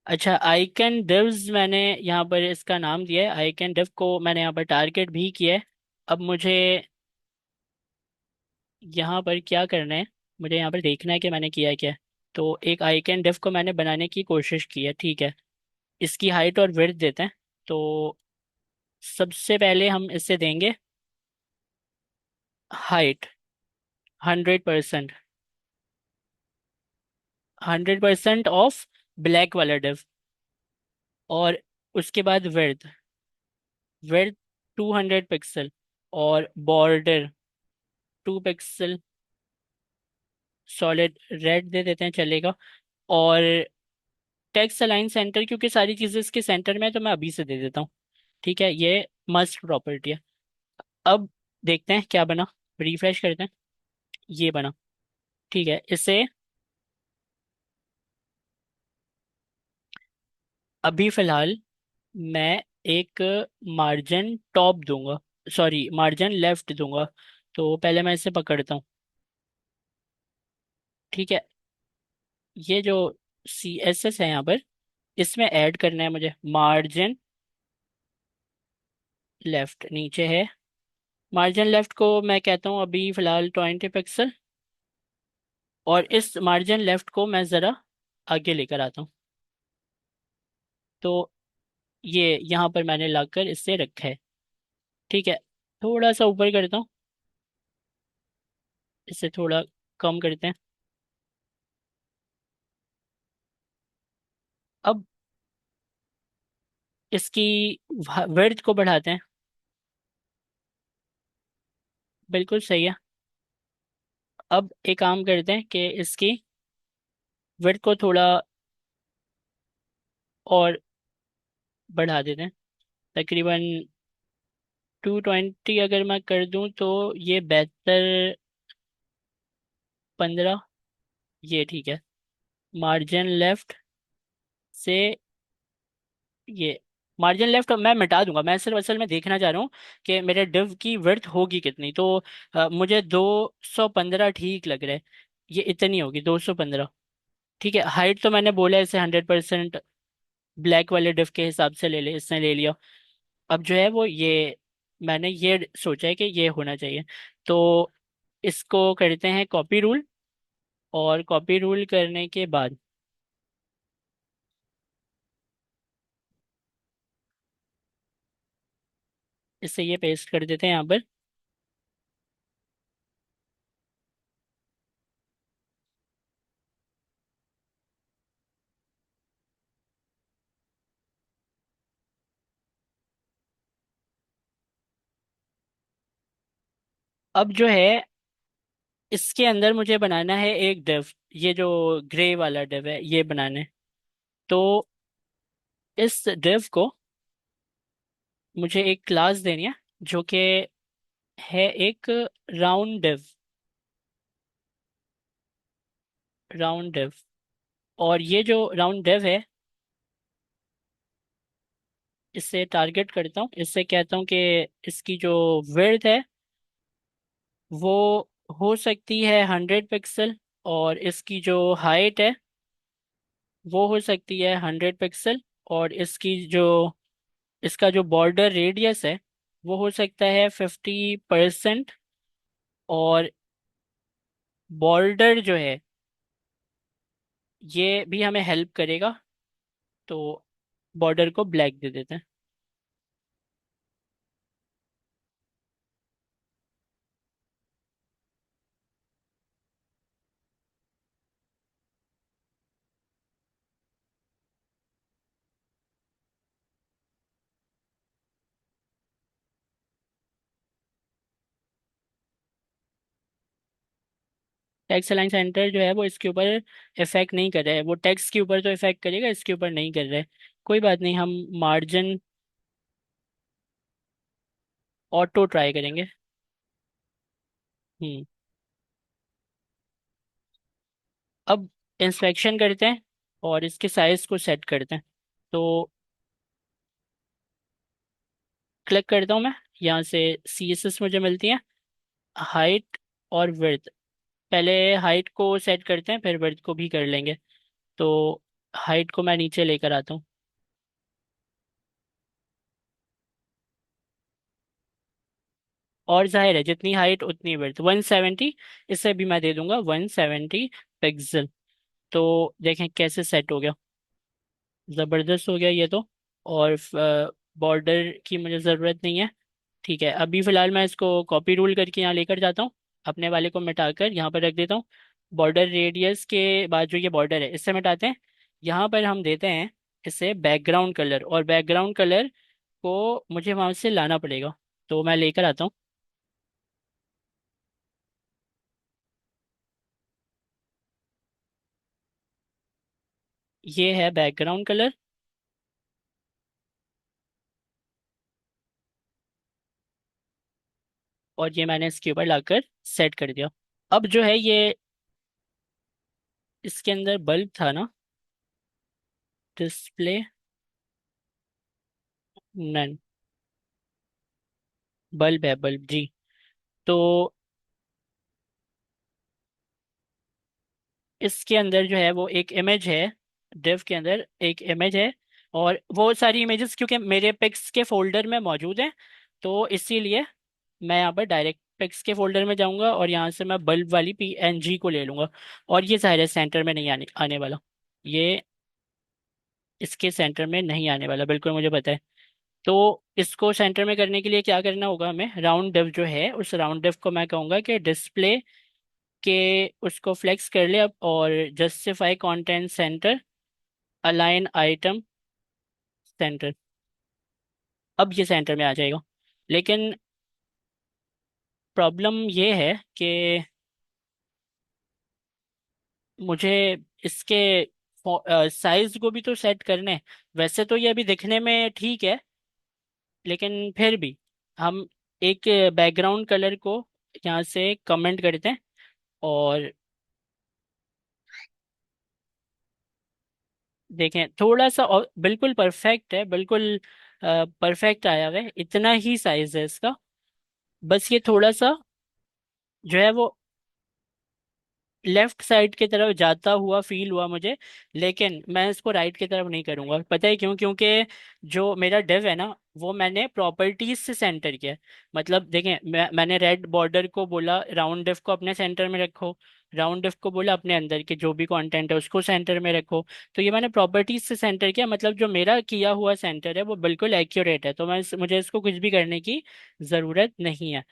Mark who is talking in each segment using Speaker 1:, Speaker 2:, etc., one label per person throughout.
Speaker 1: अच्छा, आइकन डिव्स मैंने यहाँ पर इसका नाम दिया है। आइकन डिव को मैंने यहाँ पर टारगेट भी किया है। अब मुझे यहाँ पर क्या करना है, मुझे यहाँ पर देखना है कि मैंने किया है क्या। तो एक आइकन डिव को मैंने बनाने की कोशिश की है, ठीक है। इसकी हाइट और विड्थ देते हैं। तो सबसे पहले हम इससे देंगे हाइट 100%। 100% ऑफ ब्लैक वाला डिव। और उसके बाद विड्थ, विड्थ 200 पिक्सल। और बॉर्डर 2 पिक्सल सॉलिड रेड दे देते हैं, चलेगा। और टेक्स्ट अलाइन सेंटर, क्योंकि सारी चीज़ें इसके सेंटर में है तो मैं अभी से दे देता हूँ। ठीक है, ये मस्ट प्रॉपर्टी है। अब देखते हैं क्या बना। रिफ्रेश करते हैं। ये बना। ठीक है, इसे अभी फिलहाल मैं एक मार्जिन टॉप दूंगा, सॉरी मार्जिन लेफ्ट दूंगा। तो पहले मैं इसे पकड़ता हूँ। ठीक है, ये जो सी एस एस है यहाँ पर, इसमें ऐड करना है मुझे मार्जिन लेफ्ट, नीचे है। मार्जिन लेफ्ट को मैं कहता हूँ अभी फिलहाल 20 पिक्सल। और इस मार्जिन लेफ्ट को मैं ज़रा आगे लेकर आता हूँ। तो ये यहाँ पर मैंने लाकर इससे रखा है। ठीक है, थोड़ा सा ऊपर करता हूँ, इससे थोड़ा कम करते हैं। अब इसकी वर्थ को बढ़ाते हैं। बिल्कुल सही है। अब एक काम करते हैं कि इसकी वर्थ को थोड़ा और बढ़ा देते हैं, तकरीबन 220 अगर मैं कर दूं तो ये बेहतर। 15, ये ठीक है। मार्जिन लेफ्ट से ये मार्जिन लेफ्ट मैं मिटा दूंगा। मैं सिर्फ असल में देखना चाह रहा हूँ कि मेरे डिव की विड्थ होगी कितनी। तो मुझे 215 ठीक लग रहा है। ये इतनी होगी 215। ठीक है, हाइट तो मैंने बोला है इसे 100% ब्लैक वाले डिव के हिसाब से ले ले, इसने ले लिया। अब जो है वो ये मैंने ये सोचा है कि ये होना चाहिए। तो इसको करते हैं कॉपी रूल। और कॉपी रूल करने के बाद इससे ये पेस्ट कर देते हैं यहाँ पर। अब जो है इसके अंदर मुझे बनाना है एक डिव। ये जो ग्रे वाला डिव है ये बनाना है। तो इस डिव को मुझे एक क्लास देनी है जो कि है एक राउंड डिव। Round div. और ये जो राउंड डिव है, इससे टारगेट करता हूँ, इससे कहता हूँ कि इसकी जो विड्थ है वो हो सकती है 100 पिक्सल। और इसकी जो हाइट है वो हो सकती है 100 पिक्सल। और इसकी जो इसका जो बॉर्डर रेडियस है वो हो सकता है 50%। और बॉर्डर जो है ये भी हमें हेल्प करेगा। तो बॉर्डर को ब्लैक दे देते हैं। टेक्स्ट अलाइन सेंटर जो है वो इसके ऊपर इफेक्ट नहीं कर रहा है। वो टेक्स्ट के ऊपर तो इफेक्ट करेगा, इसके ऊपर नहीं कर रहा है। कोई बात नहीं, हम मार्जिन ऑटो ट्राई करेंगे। हम्म। अब इंस्पेक्शन करते हैं और इसके साइज को सेट करते हैं। तो क्लिक करता हूँ मैं, यहाँ से सी एस एस मुझे मिलती है। हाइट और विड्थ, पहले हाइट को सेट करते हैं फिर विड्थ को भी कर लेंगे। तो हाइट को मैं नीचे लेकर आता हूँ। और जाहिर है जितनी हाइट उतनी विड्थ 170, इसे भी मैं दे दूंगा 170 पिक्सल। तो देखें कैसे सेट हो गया, ज़बरदस्त हो गया ये तो। और बॉर्डर की मुझे ज़रूरत नहीं है। ठीक है, अभी फ़िलहाल मैं इसको कॉपी रूल करके यहाँ लेकर जाता हूँ, अपने वाले को मिटाकर यहाँ पर रख देता हूँ। बॉर्डर रेडियस के बाद जो ये बॉर्डर है इससे मिटाते हैं। यहाँ पर हम देते हैं इसे बैकग्राउंड कलर, और बैकग्राउंड कलर को मुझे वहाँ से लाना पड़ेगा, तो मैं लेकर आता हूँ। ये है बैकग्राउंड कलर, और ये मैंने इसके ऊपर लाकर सेट कर दिया। अब जो है ये, इसके अंदर बल्ब था ना, डिस्प्ले नन, बल्ब है बल्ब जी। तो इसके अंदर जो है वो एक इमेज है, डिव के अंदर एक इमेज है। और वो सारी इमेजेस क्योंकि मेरे पिक्स के फोल्डर में मौजूद हैं, तो इसीलिए मैं यहाँ पर डायरेक्ट पिक्स के फोल्डर में जाऊंगा और यहाँ से मैं बल्ब वाली PNG को ले लूंगा। और ये सारे सेंटर में नहीं आने आने वाला, ये इसके सेंटर में नहीं आने वाला, बिल्कुल मुझे पता है। तो इसको सेंटर में करने के लिए क्या करना होगा हमें, राउंड डिव जो है उस राउंड डिव को मैं कहूँगा कि डिस्प्ले के उसको फ्लेक्स कर ले अब, और justify content centre, align item centre. अब ये सेंटर में आ जाएगा। लेकिन प्रॉब्लम ये है कि मुझे इसके साइज को भी तो सेट करना है। वैसे तो ये अभी दिखने में ठीक है, लेकिन फिर भी हम एक बैकग्राउंड कलर को यहाँ से कमेंट करते हैं। और देखें थोड़ा सा, और बिल्कुल परफेक्ट है, बिल्कुल परफेक्ट आया हुआ है, इतना ही साइज है इसका। बस ये थोड़ा सा जो है वो लेफ्ट साइड की तरफ जाता हुआ फील हुआ मुझे। लेकिन मैं इसको राइट की तरफ नहीं करूंगा, पता है क्यों? क्योंकि जो मेरा डिव है ना, वो मैंने प्रॉपर्टीज से सेंटर किया है। मतलब देखें, मैंने रेड बॉर्डर को बोला राउंड डिव को अपने सेंटर में रखो, राउंड डिव को बोला अपने अंदर के जो भी कंटेंट है उसको सेंटर में रखो। तो ये मैंने प्रॉपर्टीज से सेंटर किया, मतलब जो मेरा किया हुआ सेंटर है वो बिल्कुल एक्यूरेट है, तो मुझे इसको कुछ भी करने की ज़रूरत नहीं है।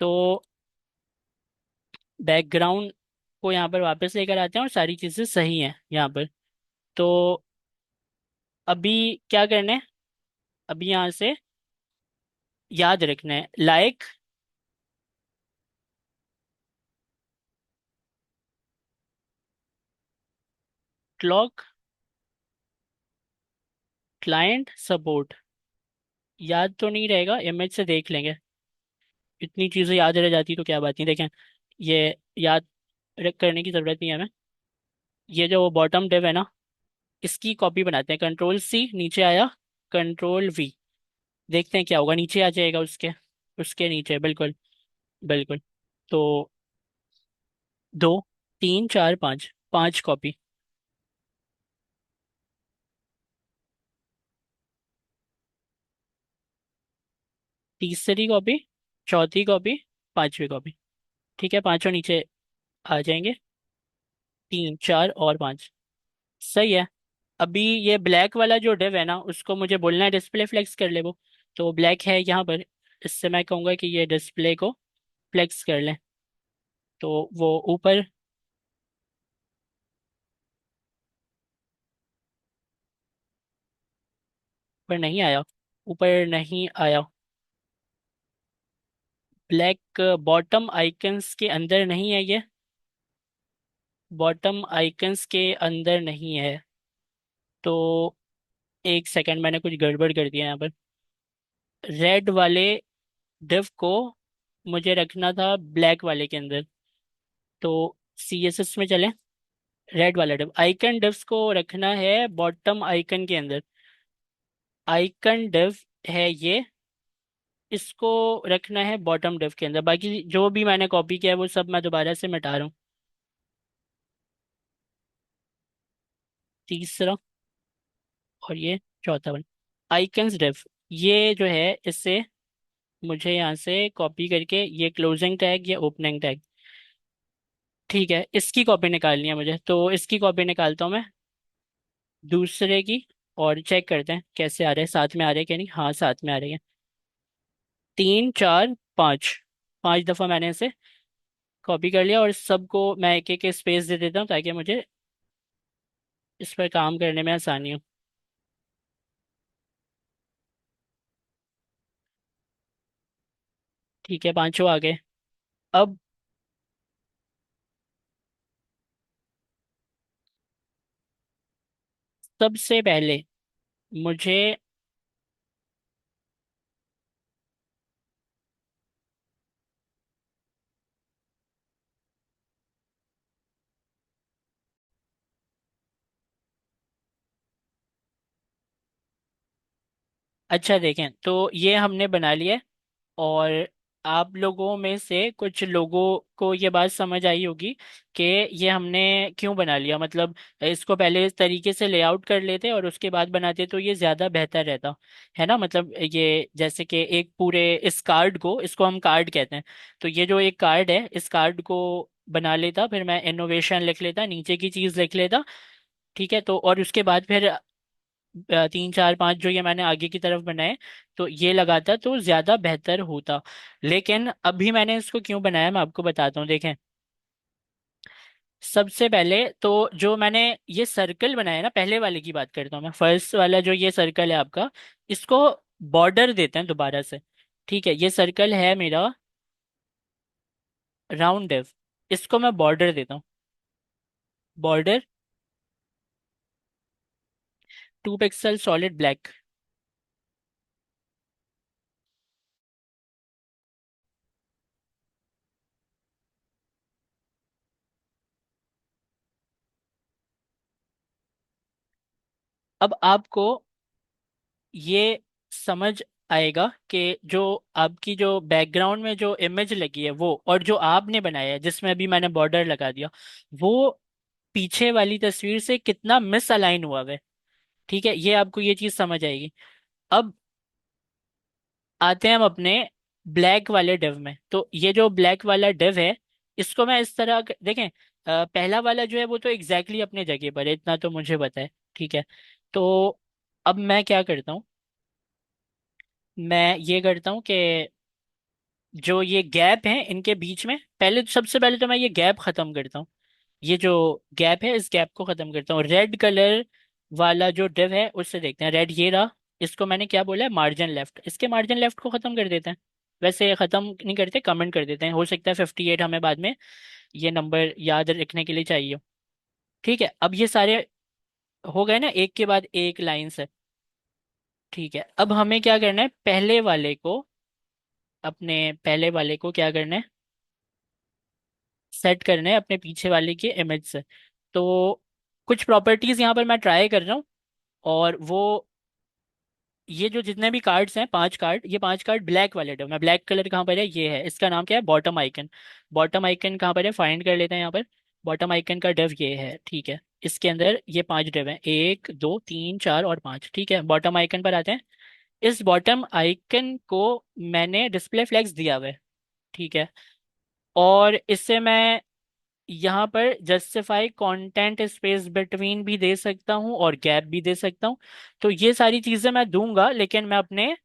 Speaker 1: तो बैकग्राउंड को यहाँ पर वापस लेकर आते हैं और सारी चीज़ें सही हैं यहाँ पर। तो अभी क्या करना है, अभी यहाँ से याद रखना है लाइक क्लॉक क्लाइंट सपोर्ट। याद तो नहीं रहेगा, इमेज से देख लेंगे, इतनी चीज़ें याद रह जाती तो क्या बात नहीं। देखें, ये याद करने की ज़रूरत नहीं है हमें। ये जो बॉटम डिव है ना, इसकी कॉपी बनाते हैं, कंट्रोल C, नीचे आया, कंट्रोल V। देखते हैं क्या होगा, नीचे आ जाएगा उसके, उसके नीचे बिल्कुल, बिल्कुल। तो 2 3 4 5, 5 कॉपी। तीसरी कॉपी, चौथी कॉपी, पांचवी कॉपी। ठीक है, पांचों नीचे आ जाएंगे, 3 4 और 5। सही है। अभी ये ब्लैक वाला जो डिव है ना, उसको मुझे बोलना है डिस्प्ले फ्लेक्स कर ले वो। तो ब्लैक है यहाँ पर, इससे मैं कहूँगा कि ये डिस्प्ले को फ्लेक्स कर लें। तो वो ऊपर, ऊपर नहीं आया, ऊपर नहीं आया। ब्लैक बॉटम आइकन्स के अंदर नहीं है ये, बॉटम आइकन्स के अंदर नहीं है। तो एक सेकंड, मैंने कुछ गड़बड़ कर दिया यहाँ पर। रेड वाले डिव को मुझे रखना था ब्लैक वाले के अंदर। तो CSS में चलें, रेड वाला डिव, आइकन डिव्स को रखना है बॉटम आइकन के अंदर। आइकन डिव है ये, इसको रखना है बॉटम डिव के अंदर। बाकी जो भी मैंने कॉपी किया है वो सब मैं दोबारा से मिटा रहा हूँ। तीसरा, और ये चौथा वाला। आइकन्स डेफ, ये जो है इससे मुझे यहाँ से कॉपी करके ये क्लोजिंग टैग, ये ओपनिंग टैग, ठीक है, इसकी कॉपी निकालनी है मुझे, तो इसकी कॉपी निकालता हूँ मैं दूसरे की। और चेक करते हैं कैसे आ रहे हैं, साथ में आ रहे हैं क्या नहीं। हाँ, साथ में आ रही है। 3 4 5, 5 दफा मैंने इसे कॉपी कर लिया, और सबको मैं एक एक स्पेस दे देता हूँ ताकि मुझे इस पर काम करने में आसानी हो। ठीक है, पांचों आ गए। अब सबसे पहले मुझे, अच्छा देखें तो ये हमने बना लिया है। और आप लोगों में से कुछ लोगों को ये बात समझ आई होगी कि ये हमने क्यों बना लिया, मतलब इसको पहले इस तरीके से लेआउट कर लेते और उसके बाद बनाते तो ये ज़्यादा बेहतर रहता, है ना। मतलब ये जैसे कि एक पूरे इस कार्ड को, इसको हम कार्ड कहते हैं, तो ये जो एक कार्ड है इस कार्ड को बना लेता, फिर मैं इनोवेशन लिख लेता, नीचे की चीज़ लिख लेता, ठीक है। तो और उसके बाद फिर 3 4 5 जो ये मैंने आगे की तरफ बनाए, तो ये लगाता तो ज्यादा बेहतर होता। लेकिन अभी मैंने इसको क्यों बनाया मैं आपको बताता हूँ, देखें। सबसे पहले तो जो मैंने ये सर्कल बनाया ना, पहले वाले की बात करता हूँ मैं, फर्स्ट वाला जो ये सर्कल है आपका, इसको बॉर्डर देते हैं दोबारा से। ठीक है, ये सर्कल है मेरा राउंड डेव, इसको मैं बॉर्डर देता हूँ। Border 2 pixel solid black. अब आपको ये समझ आएगा कि जो आपकी जो बैकग्राउंड में जो इमेज लगी है वो, और जो आपने बनाया है जिसमें अभी मैंने बॉर्डर लगा दिया, वो पीछे वाली तस्वीर से कितना मिस अलाइन हुआ है। ठीक है, ये आपको ये चीज समझ आएगी। अब आते हैं हम अपने ब्लैक वाले डिव में। तो ये जो ब्लैक वाला डिव है, इसको मैं इस तरह देखें, पहला वाला जो है वो तो एग्जैक्टली अपने जगह पर है, इतना तो मुझे पता है, ठीक है। तो अब मैं क्या करता हूँ, मैं ये करता हूँ कि जो ये गैप है इनके बीच में, पहले सबसे पहले तो मैं ये गैप खत्म करता हूँ। ये जो गैप है इस गैप को खत्म करता हूँ। रेड कलर वाला जो डिव है उससे देखते हैं, रेड ये रहा। इसको मैंने क्या बोला है, मार्जिन लेफ्ट, इसके मार्जिन लेफ्ट को खत्म कर देते हैं। वैसे खत्म नहीं करते, कमेंट कर देते हैं, हो सकता है 58 हमें बाद में ये नंबर याद रखने के लिए चाहिए हो। ठीक है, अब ये सारे हो गए ना, एक के बाद एक लाइन से। ठीक है, अब हमें क्या करना है, पहले वाले को, अपने पहले वाले को क्या करना है, सेट करने हैं अपने पीछे वाले की इमेज से। तो कुछ प्रॉपर्टीज यहाँ पर मैं ट्राई कर रहा हूँ, और वो ये जो जितने भी कार्ड्स हैं, 5 कार्ड, ये 5 कार्ड ब्लैक वाले डो, मैं ब्लैक कलर कहाँ पर है, ये है, इसका नाम क्या है, बॉटम आइकन। बॉटम आइकन कहाँ पर है, फाइंड कर लेते हैं यहाँ पर। बॉटम आइकन का डव ये है, ठीक है। इसके अंदर ये 5 डव हैं, 1 2 3 4 और 5, ठीक है। बॉटम आइकन पर आते हैं। इस बॉटम आइकन को मैंने डिस्प्ले फ्लैग्स दिया हुआ है, ठीक है। और इससे मैं यहाँ पर जस्टिफाई कंटेंट स्पेस बिटवीन भी दे सकता हूँ और गैप भी दे सकता हूँ। तो ये सारी चीजें मैं दूंगा, लेकिन मैं अपने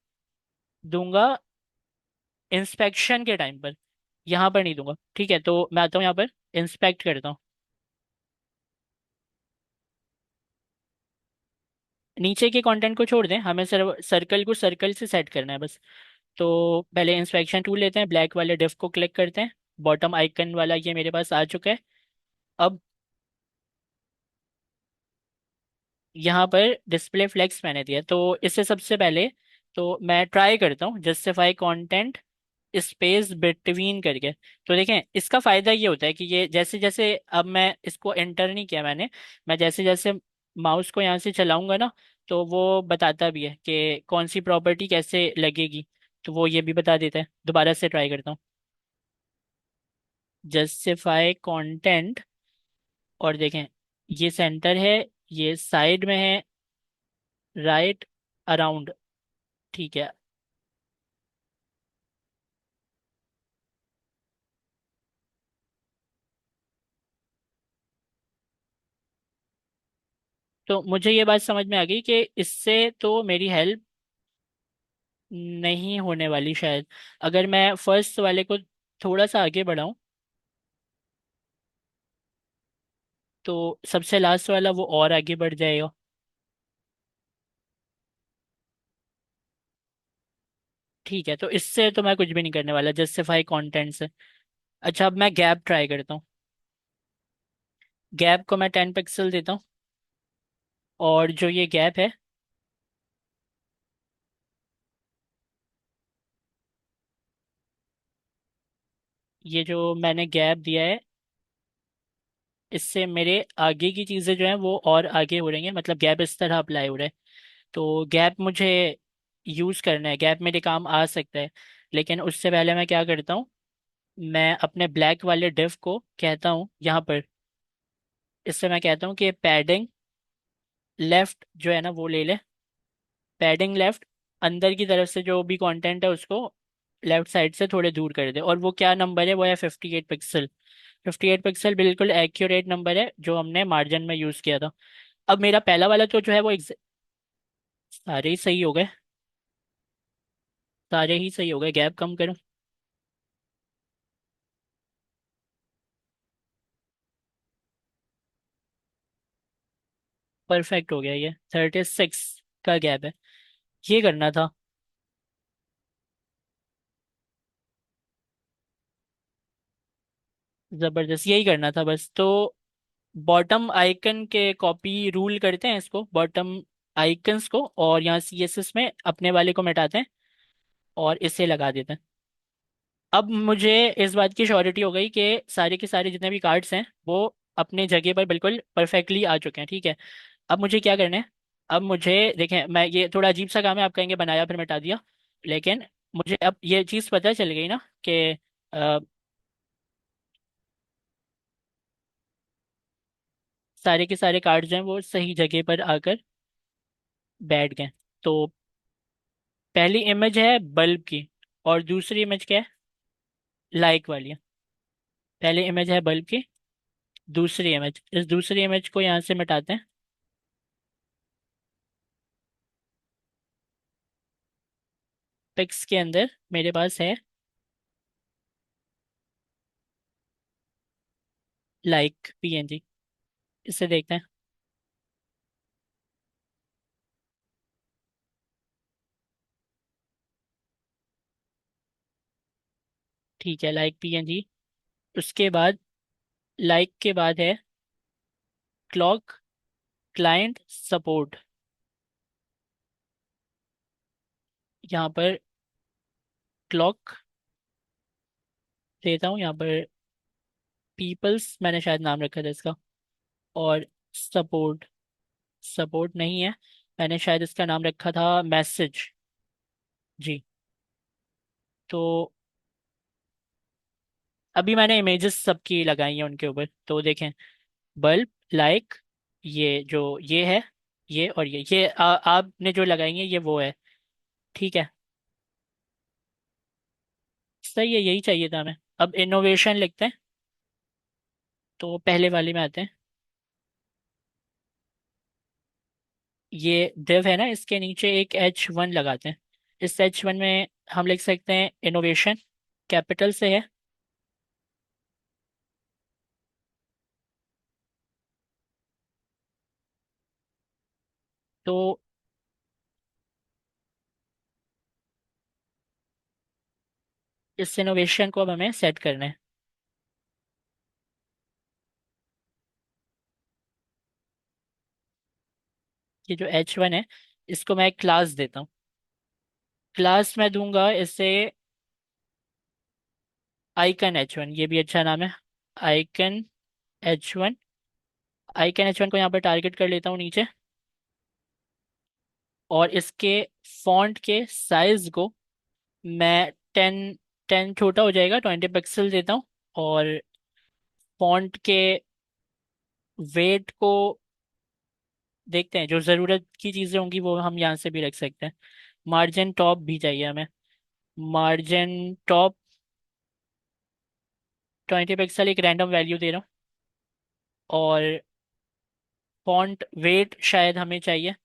Speaker 1: दूंगा इंस्पेक्शन के टाइम पर, यहाँ पर नहीं दूंगा। ठीक है, तो मैं आता हूँ यहाँ पर, इंस्पेक्ट करता हूँ। नीचे के कंटेंट को छोड़ दें, हमें सिर्फ सर्कल को सर्कल से सेट करना है बस। तो पहले इंस्पेक्शन टूल लेते हैं, ब्लैक वाले डिफ को क्लिक करते हैं, बॉटम आइकन वाला ये मेरे पास आ चुका है। अब यहाँ पर डिस्प्ले फ्लेक्स मैंने दिया, तो इससे सबसे पहले तो मैं ट्राई करता हूँ जस्टिफाई कंटेंट स्पेस बिटवीन करके। तो देखें, इसका फायदा ये होता है कि ये जैसे जैसे, अब मैं इसको एंटर नहीं किया मैंने, मैं जैसे जैसे माउस को यहाँ से चलाऊंगा ना, तो वो बताता भी है कि कौन सी प्रॉपर्टी कैसे लगेगी, तो वो ये भी बता देता है। दोबारा से ट्राई करता हूँ, जस्टिफाई कंटेंट, और देखें ये सेंटर है, ये साइड में है, राइट, अराउंड। ठीक है। तो मुझे ये बात समझ में आ गई कि इससे तो मेरी हेल्प नहीं होने वाली शायद। अगर मैं फर्स्ट वाले को थोड़ा सा आगे बढ़ाऊं, तो सबसे लास्ट वाला वो और आगे बढ़ जाएगा। ठीक है, तो इससे तो मैं कुछ भी नहीं करने वाला, जस्टिफाई कंटेंट से। अच्छा, अब मैं गैप ट्राई करता हूँ। गैप को मैं 10 पिक्सल देता हूँ। और जो ये गैप है, ये जो मैंने गैप दिया है, इससे मेरे आगे की चीज़ें जो हैं वो और आगे हो रही हैं, मतलब गैप इस तरह अप्लाई हो रहा है। तो गैप मुझे यूज़ करना है, गैप मेरे काम आ सकता है। लेकिन उससे पहले मैं क्या करता हूँ, मैं अपने ब्लैक वाले डिव को कहता हूँ यहाँ पर, इससे मैं कहता हूँ कि पैडिंग लेफ्ट जो है ना वो ले ले। पैडिंग लेफ्ट, अंदर की तरफ से जो भी कंटेंट है उसको लेफ्ट साइड से थोड़े दूर कर दे। और वो क्या नंबर है, वो है 58 पिक्सल। 58 पिक्सल बिल्कुल एक्यूरेट नंबर है जो हमने मार्जिन में यूज़ किया था। अब मेरा पहला वाला तो जो है वो सारे ही सही हो गए। सारे ही सही हो गए, गैप कम करूँ? परफेक्ट हो गया, ये 36 का गैप है। ये करना था। जबरदस्त, यही करना था बस। तो बॉटम आइकन के कॉपी रूल करते हैं इसको, बॉटम आइकन्स को, और यहाँ सीएसएस में अपने वाले को मिटाते हैं और इसे लगा देते हैं। अब मुझे इस बात की श्योरिटी हो गई कि सारे के सारे जितने भी कार्ड्स हैं वो अपने जगह पर बिल्कुल परफेक्टली आ चुके हैं। ठीक है, अब मुझे क्या करना है। अब मुझे देखें, मैं ये थोड़ा अजीब सा काम है, आप कहेंगे बनाया फिर मिटा दिया, लेकिन मुझे अब ये चीज़ पता चल गई ना कि सारे के सारे कार्ड जो हैं वो सही जगह पर आकर बैठ गए। तो पहली इमेज है बल्ब की, और दूसरी इमेज क्या है, लाइक वाली है। पहली इमेज है बल्ब की, दूसरी इमेज, इस दूसरी इमेज को यहाँ से मिटाते हैं। पिक्स के अंदर मेरे पास है लाइक पीएनजी, इसे देखते हैं। ठीक है, लाइक पीएनजी। उसके बाद लाइक के बाद है क्लॉक क्लाइंट सपोर्ट। यहाँ पर क्लॉक देता हूँ, यहाँ पर पीपल्स मैंने शायद नाम रखा था इसका। और सपोर्ट, सपोर्ट नहीं है, मैंने शायद इसका नाम रखा था मैसेज। जी। तो अभी मैंने इमेजेस सबकी लगाई हैं उनके ऊपर, तो देखें, बल्ब, लाइक, ये जो ये है, ये और ये आपने जो लगाई है ये वो है। ठीक है, सही है, यही चाहिए था हमें। अब इनोवेशन लिखते हैं, तो पहले वाले में आते हैं। ये दिव है ना, इसके नीचे एक H1 लगाते हैं। इस H1 में हम लिख सकते हैं इनोवेशन, कैपिटल से है। तो इस इनोवेशन को अब हमें सेट करना है। ये जो H1 है, इसको मैं एक क्लास देता हूँ। क्लास में दूंगा इसे आइकन H1, ये भी अच्छा नाम है, आइकन H1। आइकन H1 को यहाँ पर टारगेट कर लेता हूँ नीचे। और इसके फॉन्ट के साइज को मैं 10 छोटा हो जाएगा, 20 पिक्सल देता हूँ। और फॉन्ट के वेट को देखते हैं, जो ज़रूरत की चीज़ें होंगी वो हम यहाँ से भी रख सकते हैं। मार्जिन टॉप भी चाहिए हमें। मार्जिन टॉप 20 पिक्सल, एक रैंडम वैल्यू दे रहा हूँ। और फॉन्ट वेट शायद हमें चाहिए।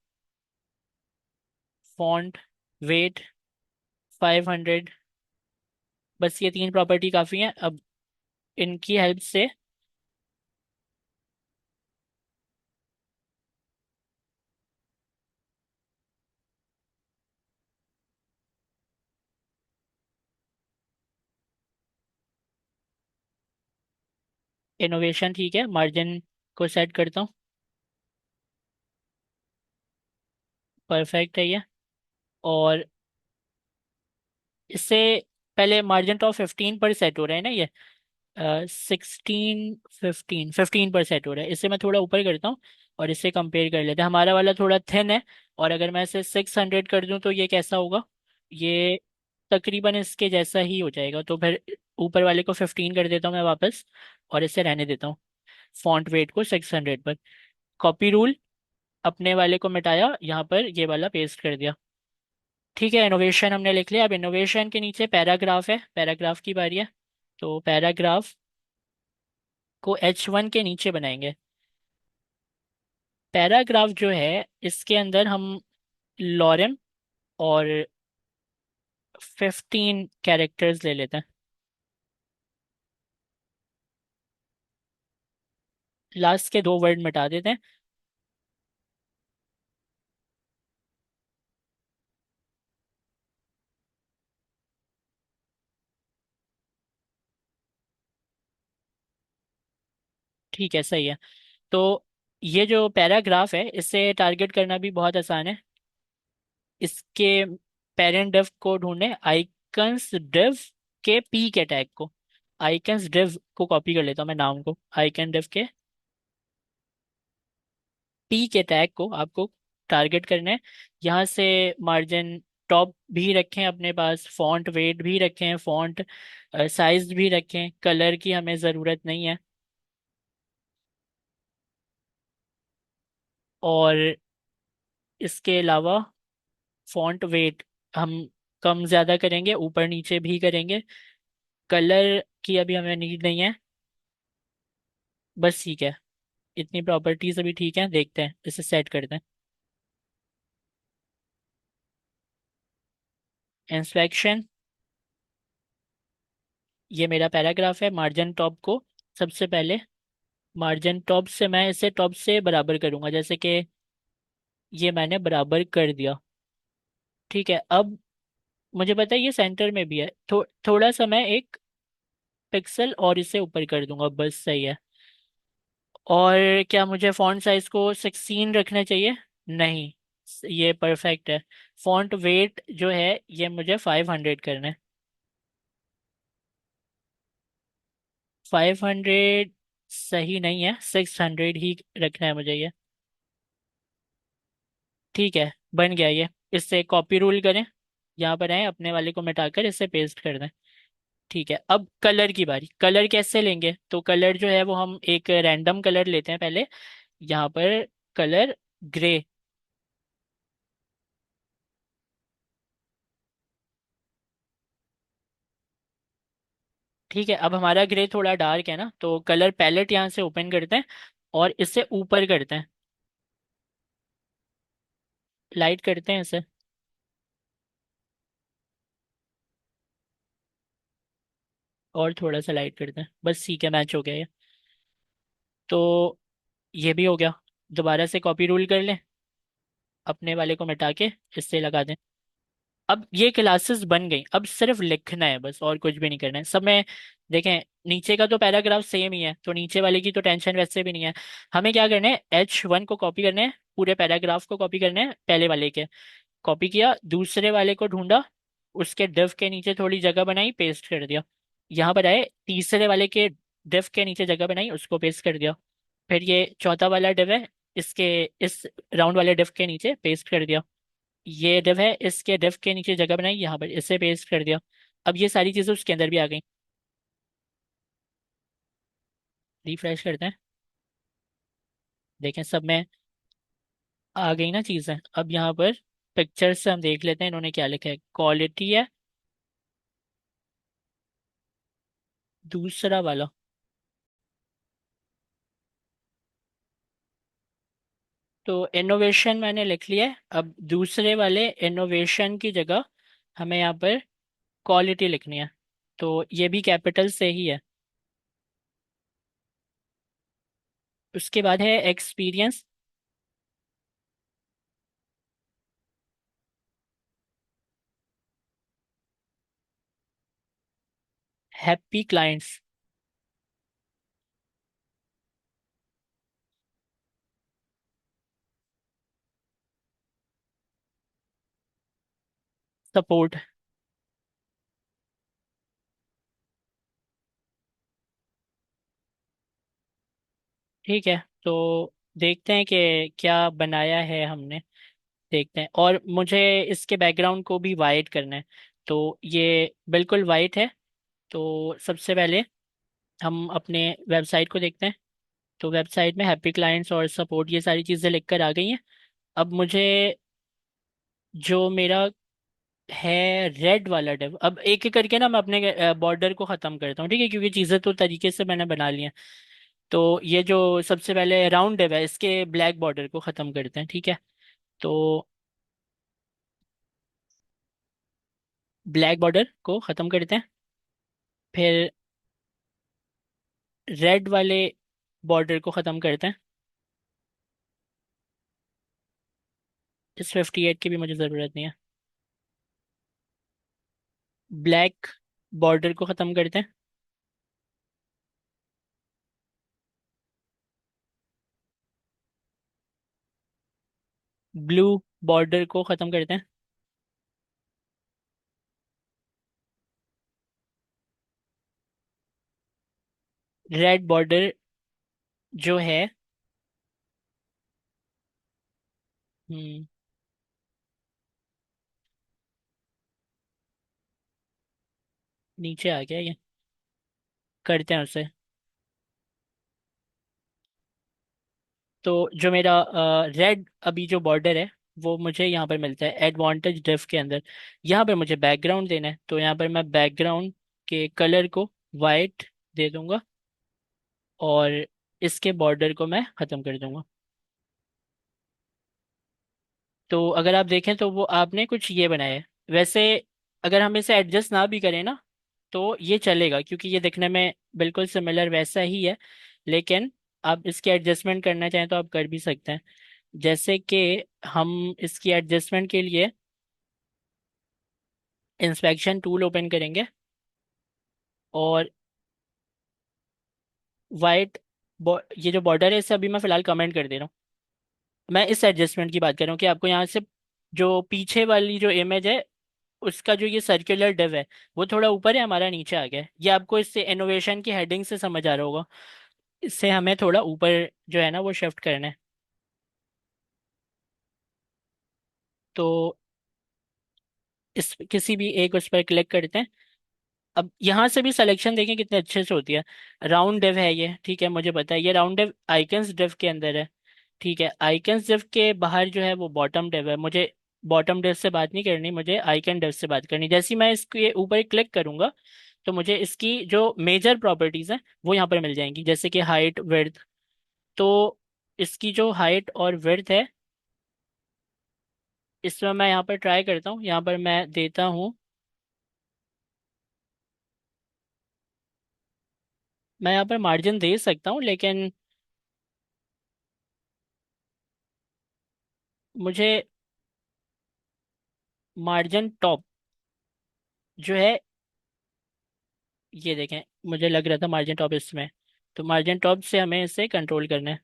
Speaker 1: Font weight 500। बस ये तीन प्रॉपर्टी काफ़ी हैं। अब इनकी हेल्प से इनोवेशन ठीक है, मार्जिन को सेट करता हूँ। परफेक्ट है ये। और इससे पहले मार्जिन टॉप 15 पर सेट हो रहा है ना ये। 15 पर सेट हो रहा है। इससे मैं थोड़ा ऊपर करता हूँ और इससे कंपेयर कर लेते हैं। हमारा वाला थोड़ा थिन है, और अगर मैं इसे 600 कर दूं तो ये कैसा होगा? ये तकरीबन इसके जैसा ही हो जाएगा। तो फिर ऊपर वाले को 15 कर देता हूँ मैं वापस, और इसे रहने देता हूँ फॉन्ट वेट को 600 पर। कॉपी रूल, अपने वाले को मिटाया, यहाँ पर ये वाला पेस्ट कर दिया। ठीक है, इनोवेशन हमने लिख लिया। अब इनोवेशन के नीचे पैराग्राफ है, पैराग्राफ की बारी है। तो पैराग्राफ को H1 के नीचे बनाएंगे। पैराग्राफ जो है इसके अंदर हम लॉरेम और 15 कैरेक्टर्स ले लेते हैं। लास्ट के दो वर्ड मिटा देते हैं। ठीक है, सही है। तो ये जो पैराग्राफ है इसे टारगेट करना भी बहुत आसान है। इसके पेरेंट डिव को ढूंढें, आइकन्स डिव के पी के टैग को। आइकन्स डिव को कॉपी कर लेता हूँ मैं, नाम को आइकन डिव के पी के टैग को आपको टारगेट करना है। यहाँ से मार्जिन टॉप भी रखें अपने पास, फॉन्ट वेट भी रखें, फॉन्ट साइज भी रखें। कलर की हमें ज़रूरत नहीं है। और इसके अलावा फॉन्ट वेट हम कम ज़्यादा करेंगे, ऊपर नीचे भी करेंगे। कलर की अभी हमें नीड नहीं है। बस ठीक है, इतनी प्रॉपर्टीज अभी ठीक है। देखते हैं, इसे सेट करते हैं। इंस्पेक्शन, ये मेरा पैराग्राफ है। मार्जिन टॉप को सबसे पहले, मार्जिन टॉप से मैं इसे टॉप से बराबर करूंगा, जैसे कि ये मैंने बराबर कर दिया। ठीक है, अब मुझे पता है ये सेंटर में भी है। थोड़ा सा मैं एक पिक्सल और इसे ऊपर कर दूंगा, बस सही है। और क्या मुझे फॉन्ट साइज को 16 रखना चाहिए? नहीं, ये परफेक्ट है। फॉन्ट वेट जो है ये मुझे 500 करना है। 500 सही नहीं है, 600 ही रखना है मुझे ये। ठीक है, बन गया ये। इससे कॉपी रूल करें, यहाँ पर आए, अपने वाले को मिटाकर इसे पेस्ट कर दें। ठीक है, अब कलर की बारी। कलर कैसे लेंगे? तो कलर जो है वो हम एक रैंडम कलर लेते हैं पहले। यहाँ पर कलर ग्रे। ठीक है, अब हमारा ग्रे थोड़ा डार्क है ना, तो कलर पैलेट यहाँ से ओपन करते हैं और इसे ऊपर करते हैं, लाइट करते हैं इसे। और थोड़ा सा लाइट करते हैं, बस ठीक है, मैच हो गया ये। तो ये भी हो गया। दोबारा से कॉपी रूल कर लें, अपने वाले को मिटा के इससे लगा दें। अब ये क्लासेस बन गई, अब सिर्फ लिखना है बस, और कुछ भी नहीं करना है। सब में देखें, नीचे का तो पैराग्राफ सेम ही है, तो नीचे वाले की तो टेंशन वैसे भी नहीं है। हमें क्या करना है, H1 को कॉपी करना है, पूरे पैराग्राफ को कॉपी करना है पहले वाले के। कॉपी किया, दूसरे वाले को ढूंढा, उसके डिव के नीचे थोड़ी जगह बनाई, पेस्ट कर दिया। यहाँ पर आए, तीसरे वाले के डिव के नीचे जगह बनाई, उसको पेस्ट कर दिया। फिर ये चौथा वाला डिव है, इसके इस राउंड वाले डिव के नीचे पेस्ट कर दिया। ये डिव है, इसके डिव के नीचे जगह बनाई, यहाँ पर इसे पेस्ट कर दिया। अब ये सारी चीज़ें उसके अंदर भी आ गई। रिफ्रेश करते हैं, देखें सब में आ गई ना चीज़ें। अब यहाँ पर पिक्चर से हम देख लेते हैं इन्होंने क्या लिखा है। क्वालिटी है दूसरा वाला। तो इनोवेशन मैंने लिख लिया है। अब दूसरे वाले इनोवेशन की जगह हमें यहाँ पर क्वालिटी लिखनी है। तो ये भी कैपिटल से ही है। उसके बाद है एक्सपीरियंस। Happy clients. सपोर्ट। ठीक है। तो देखते हैं कि क्या बनाया है हमने। देखते हैं। और मुझे इसके बैकग्राउंड को भी वाइट करना है। तो ये बिल्कुल वाइट है। तो सबसे पहले हम अपने वेबसाइट को देखते हैं। तो वेबसाइट में हैप्पी क्लाइंट्स और सपोर्ट ये सारी चीज़ें लिख कर आ गई हैं। अब मुझे जो मेरा है रेड वाला डिव, अब एक एक करके ना मैं अपने बॉर्डर को ख़त्म करता हूँ, ठीक है, क्योंकि चीज़ें तो तरीके से मैंने बना ली हैं। तो ये जो सबसे पहले राउंड डिव है इसके ब्लैक बॉर्डर को ख़त्म करते हैं, ठीक है। तो ब्लैक बॉर्डर को ख़त्म करते हैं। फिर रेड वाले बॉर्डर को ख़त्म करते हैं। इस 58 की भी मुझे ज़रूरत नहीं है। ब्लैक बॉर्डर को ख़त्म करते हैं। ब्लू बॉर्डर को ख़त्म करते हैं। रेड बॉर्डर जो है, हम्म, नीचे आ गया ये। करते हैं उसे। तो जो मेरा रेड अभी जो बॉर्डर है वो मुझे यहाँ पर मिलता है एडवांटेज डिफ के अंदर। यहाँ पर मुझे बैकग्राउंड देना है, तो यहाँ पर मैं बैकग्राउंड के कलर को वाइट दे दूंगा और इसके बॉर्डर को मैं ख़त्म कर दूंगा। तो अगर आप देखें तो वो आपने कुछ ये बनाया है। वैसे अगर हम इसे एडजस्ट ना भी करें ना तो ये चलेगा, क्योंकि ये दिखने में बिल्कुल सिमिलर वैसा ही है। लेकिन आप इसकी एडजस्टमेंट करना चाहें तो आप कर भी सकते हैं। जैसे कि हम इसकी एडजस्टमेंट के लिए इंस्पेक्शन टूल ओपन करेंगे और वाइट, ये जो बॉर्डर है इसे अभी मैं फिलहाल कमेंट कर दे रहा हूँ। मैं इस एडजस्टमेंट की बात कर रहा हूँ कि आपको यहाँ से जो पीछे वाली जो इमेज है उसका जो ये सर्कुलर डिव है वो थोड़ा ऊपर है, हमारा नीचे आ गया है। ये आपको इससे इनोवेशन की हेडिंग से समझ आ रहा होगा। इससे हमें थोड़ा ऊपर जो है ना वो शिफ्ट करना है। तो इस किसी भी एक उस पर क्लिक करते हैं। अब यहाँ से भी सिलेक्शन देखें कितने अच्छे से होती है। राउंड डिव है ये, ठीक है, मुझे पता है ये राउंड डिव आइकन्स डिव के अंदर है। ठीक है, आइकन्स डिव के बाहर जो है वो बॉटम डिव है। मुझे बॉटम डिव से बात नहीं करनी, मुझे आइकन डिव से बात करनी। जैसे ही मैं इसके ऊपर क्लिक करूंगा तो मुझे इसकी जो मेजर प्रॉपर्टीज हैं वो यहाँ पर मिल जाएंगी, जैसे कि हाइट विड्थ। तो इसकी जो हाइट और विड्थ है इसमें मैं यहाँ पर ट्राई करता हूँ। यहाँ पर मैं देता हूँ, मैं यहाँ पर मार्जिन दे सकता हूँ लेकिन मुझे मार्जिन टॉप जो है, ये देखें, मुझे लग रहा था मार्जिन टॉप इसमें। तो मार्जिन टॉप से हमें इसे कंट्रोल करना है।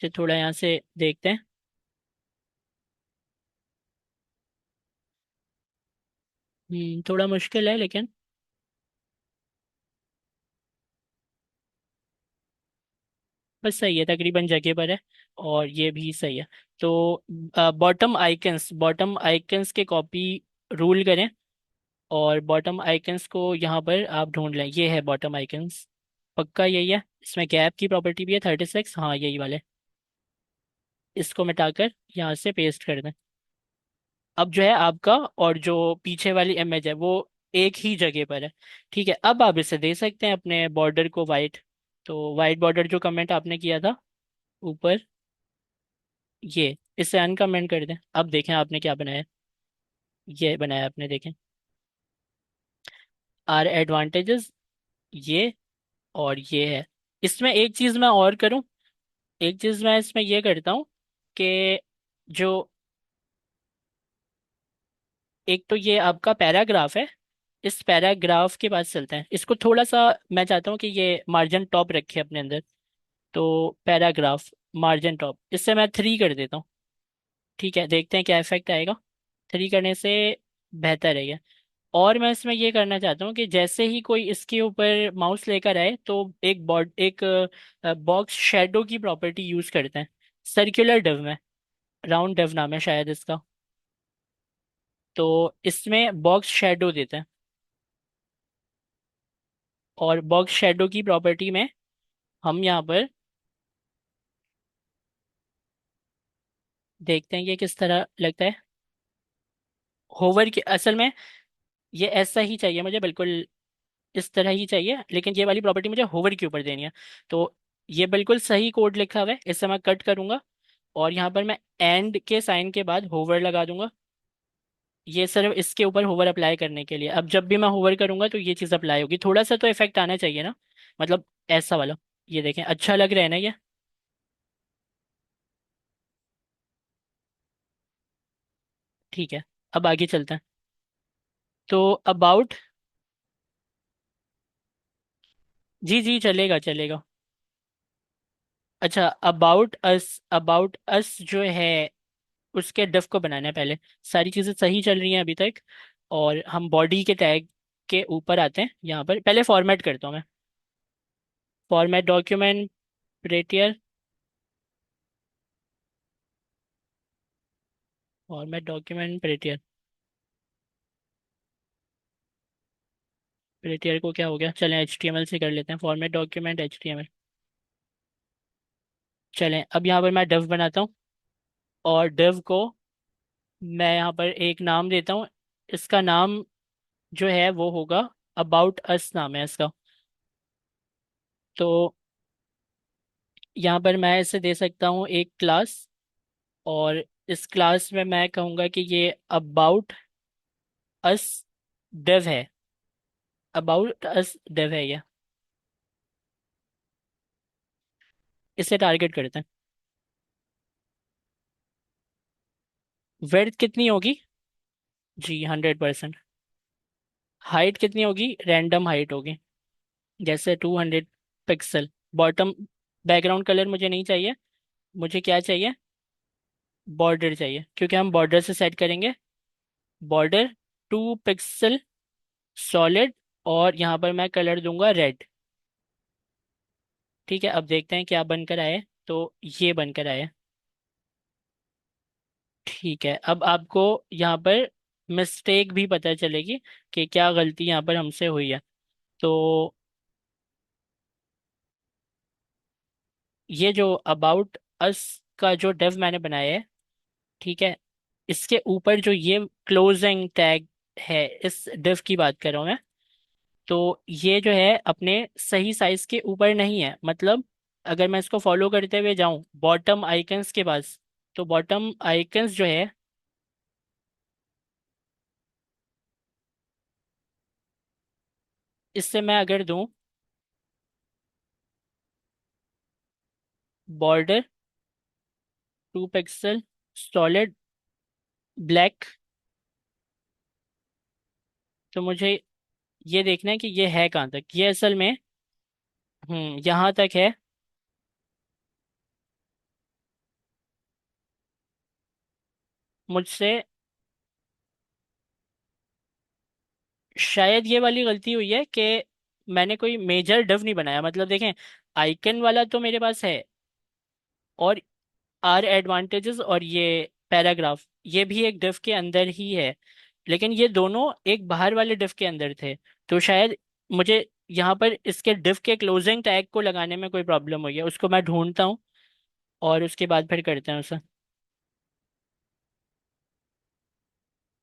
Speaker 1: तो थोड़ा यहाँ से देखते हैं। थोड़ा मुश्किल है लेकिन बस सही है, तकरीबन जगह पर है। और ये भी सही है। तो बॉटम आइकन्स के कॉपी रूल करें और बॉटम आइकन्स को यहाँ पर आप ढूंढ लें। ये है बॉटम आइकन्स, पक्का यही है। इसमें गैप की प्रॉपर्टी भी है 36, हाँ यही वाले। इसको मिटाकर यहाँ से पेस्ट कर दें। अब जो है आपका और जो पीछे वाली इमेज है वो एक ही जगह पर है। ठीक है, अब आप इसे दे सकते हैं अपने बॉर्डर को वाइट। तो वाइट बॉर्डर जो कमेंट आपने किया था ऊपर, ये इसे अनकमेंट कर दें। अब देखें आपने क्या बनाया। ये बनाया आपने, देखें। आर एडवांटेजेस ये और ये है। इसमें एक चीज मैं और करूं, एक चीज मैं इसमें ये करता हूँ कि जो एक तो ये आपका पैराग्राफ है, इस पैराग्राफ के पास चलते हैं। इसको थोड़ा सा मैं चाहता हूँ कि ये मार्जिन टॉप रखे अपने अंदर। तो पैराग्राफ मार्जिन टॉप, इससे मैं 3 कर देता हूँ। ठीक है, देखते हैं क्या इफेक्ट आएगा। 3 करने से बेहतर है ये। और मैं इसमें ये करना चाहता हूँ कि जैसे ही कोई इसके ऊपर माउस लेकर आए तो एक बॉक्स शेडो की प्रॉपर्टी यूज करते हैं सर्कुलर डिव में। राउंड डिव नाम है शायद इसका। तो इसमें बॉक्स शेडो देते हैं, और बॉक्स शेडो की प्रॉपर्टी में हम यहाँ पर देखते हैं ये किस तरह लगता है। होवर के असल में ये ऐसा ही चाहिए मुझे, बिल्कुल इस तरह ही चाहिए, लेकिन ये वाली प्रॉपर्टी मुझे होवर के ऊपर देनी है। तो ये बिल्कुल सही कोड लिखा हुआ है, इसे मैं कट करूंगा और यहाँ पर मैं एंड के साइन के बाद होवर लगा दूंगा। ये सिर्फ इसके ऊपर होवर अप्लाई करने के लिए। अब जब भी मैं होवर करूंगा तो ये चीज़ अप्लाई होगी। थोड़ा सा तो इफेक्ट आना चाहिए ना, मतलब ऐसा वाला। ये देखें, अच्छा लग रहा है ना ये। ठीक है, अब आगे चलते हैं। तो अबाउट, जी जी चलेगा चलेगा। अच्छा, अबाउट अस जो है उसके डिफ को बनाना है पहले। सारी चीज़ें सही चल रही हैं अभी तक। और हम बॉडी के टैग के ऊपर आते हैं। यहाँ पर पहले फॉर्मेट करता हूँ मैं। Format document Prettier, format document Prettier. Prettier को क्या हो गया, चलें HTML से कर लेते हैं। Format document HTML। चलें, अब यहाँ पर मैं डिव बनाता हूँ और डिव को मैं यहाँ पर एक नाम देता हूँ। इसका नाम जो है वो होगा अबाउट अस, नाम है इसका। तो यहाँ पर मैं इसे दे सकता हूँ एक क्लास, और इस क्लास में मैं कहूँगा कि ये अबाउट अस डिव है। अबाउट अस डिव है ये। इसे टारगेट करते हैं। विड्थ कितनी होगी, जी 100%। हाइट कितनी होगी, रैंडम हाइट होगी, जैसे 200 पिक्सल। बॉटम बैकग्राउंड कलर मुझे नहीं चाहिए, मुझे क्या चाहिए, बॉर्डर चाहिए, क्योंकि हम बॉर्डर से सेट करेंगे। बॉर्डर 2 पिक्सल सॉलिड, और यहाँ पर मैं कलर दूंगा रेड। ठीक है, अब देखते हैं क्या बनकर आए। तो ये बनकर आए। ठीक है, अब आपको यहाँ पर मिस्टेक भी पता चलेगी कि क्या गलती यहाँ पर हमसे हुई है। तो ये जो अबाउट अस का जो डेव मैंने बनाया है, ठीक है, इसके ऊपर जो ये क्लोजिंग टैग है, इस डिव की बात कर रहा हूँ मैं। तो ये जो है अपने सही साइज के ऊपर नहीं है, मतलब अगर मैं इसको फॉलो करते हुए जाऊं बॉटम आइकन्स के पास, तो बॉटम आइकन्स जो है, इससे मैं अगर दूं बॉर्डर 2 पिक्सल सॉलिड ब्लैक, तो मुझे ये देखना है कि ये है कहाँ तक। ये असल में यहाँ तक है। मुझसे शायद ये वाली गलती हुई है कि मैंने कोई मेजर डिव नहीं बनाया। मतलब देखें, आइकन वाला तो मेरे पास है, और आर एडवांटेजेस और ये पैराग्राफ ये भी एक डिव के अंदर ही है, लेकिन ये दोनों एक बाहर वाले डिव के अंदर थे। तो शायद मुझे यहाँ पर इसके डिव के क्लोजिंग टैग को लगाने में कोई प्रॉब्लम हुई है, उसको मैं ढूंढता हूँ। और उसके बाद फिर करते हैं उसे,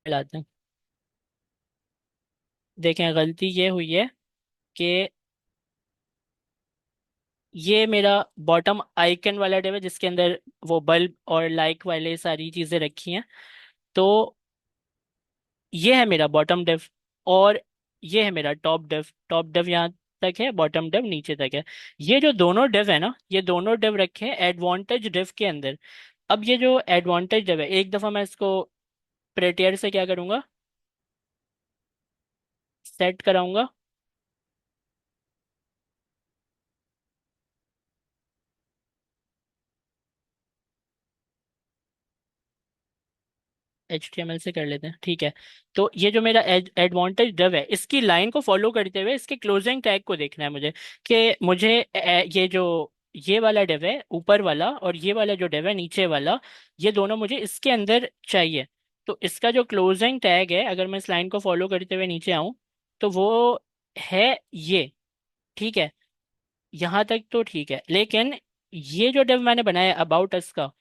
Speaker 1: मिलाते हैं। देखें, गलती ये हुई है कि ये मेरा बॉटम आइकन वाला डिव है जिसके अंदर वो बल्ब और लाइक वाले सारी चीजें रखी हैं। तो ये है मेरा बॉटम डिव, और ये है मेरा टॉप डिव। टॉप डिव यहाँ तक है, बॉटम डिव नीचे तक है। ये जो दोनों डिव है ना, ये दोनों डिव रखे हैं एडवांटेज डिव के अंदर। अब ये जो एडवांटेज डिव है, एक दफा मैं इसको प्रेटियर से क्या करूंगा, सेट कराऊंगा। HTML से कर लेते हैं, ठीक है। तो ये जो मेरा एडवांटेज डिव है, इसकी लाइन को फॉलो करते हुए इसके क्लोजिंग टैग को देखना है मुझे, कि मुझे ये जो ये वाला डिव है ऊपर वाला, और ये वाला जो डिव है नीचे वाला, ये दोनों मुझे इसके अंदर चाहिए। तो इसका जो क्लोजिंग टैग है, अगर मैं इस लाइन को फॉलो करते हुए नीचे आऊं, तो वो है ये, ठीक है। यहाँ तक तो ठीक है, लेकिन ये जो डिव मैंने बनाया अबाउट अस का,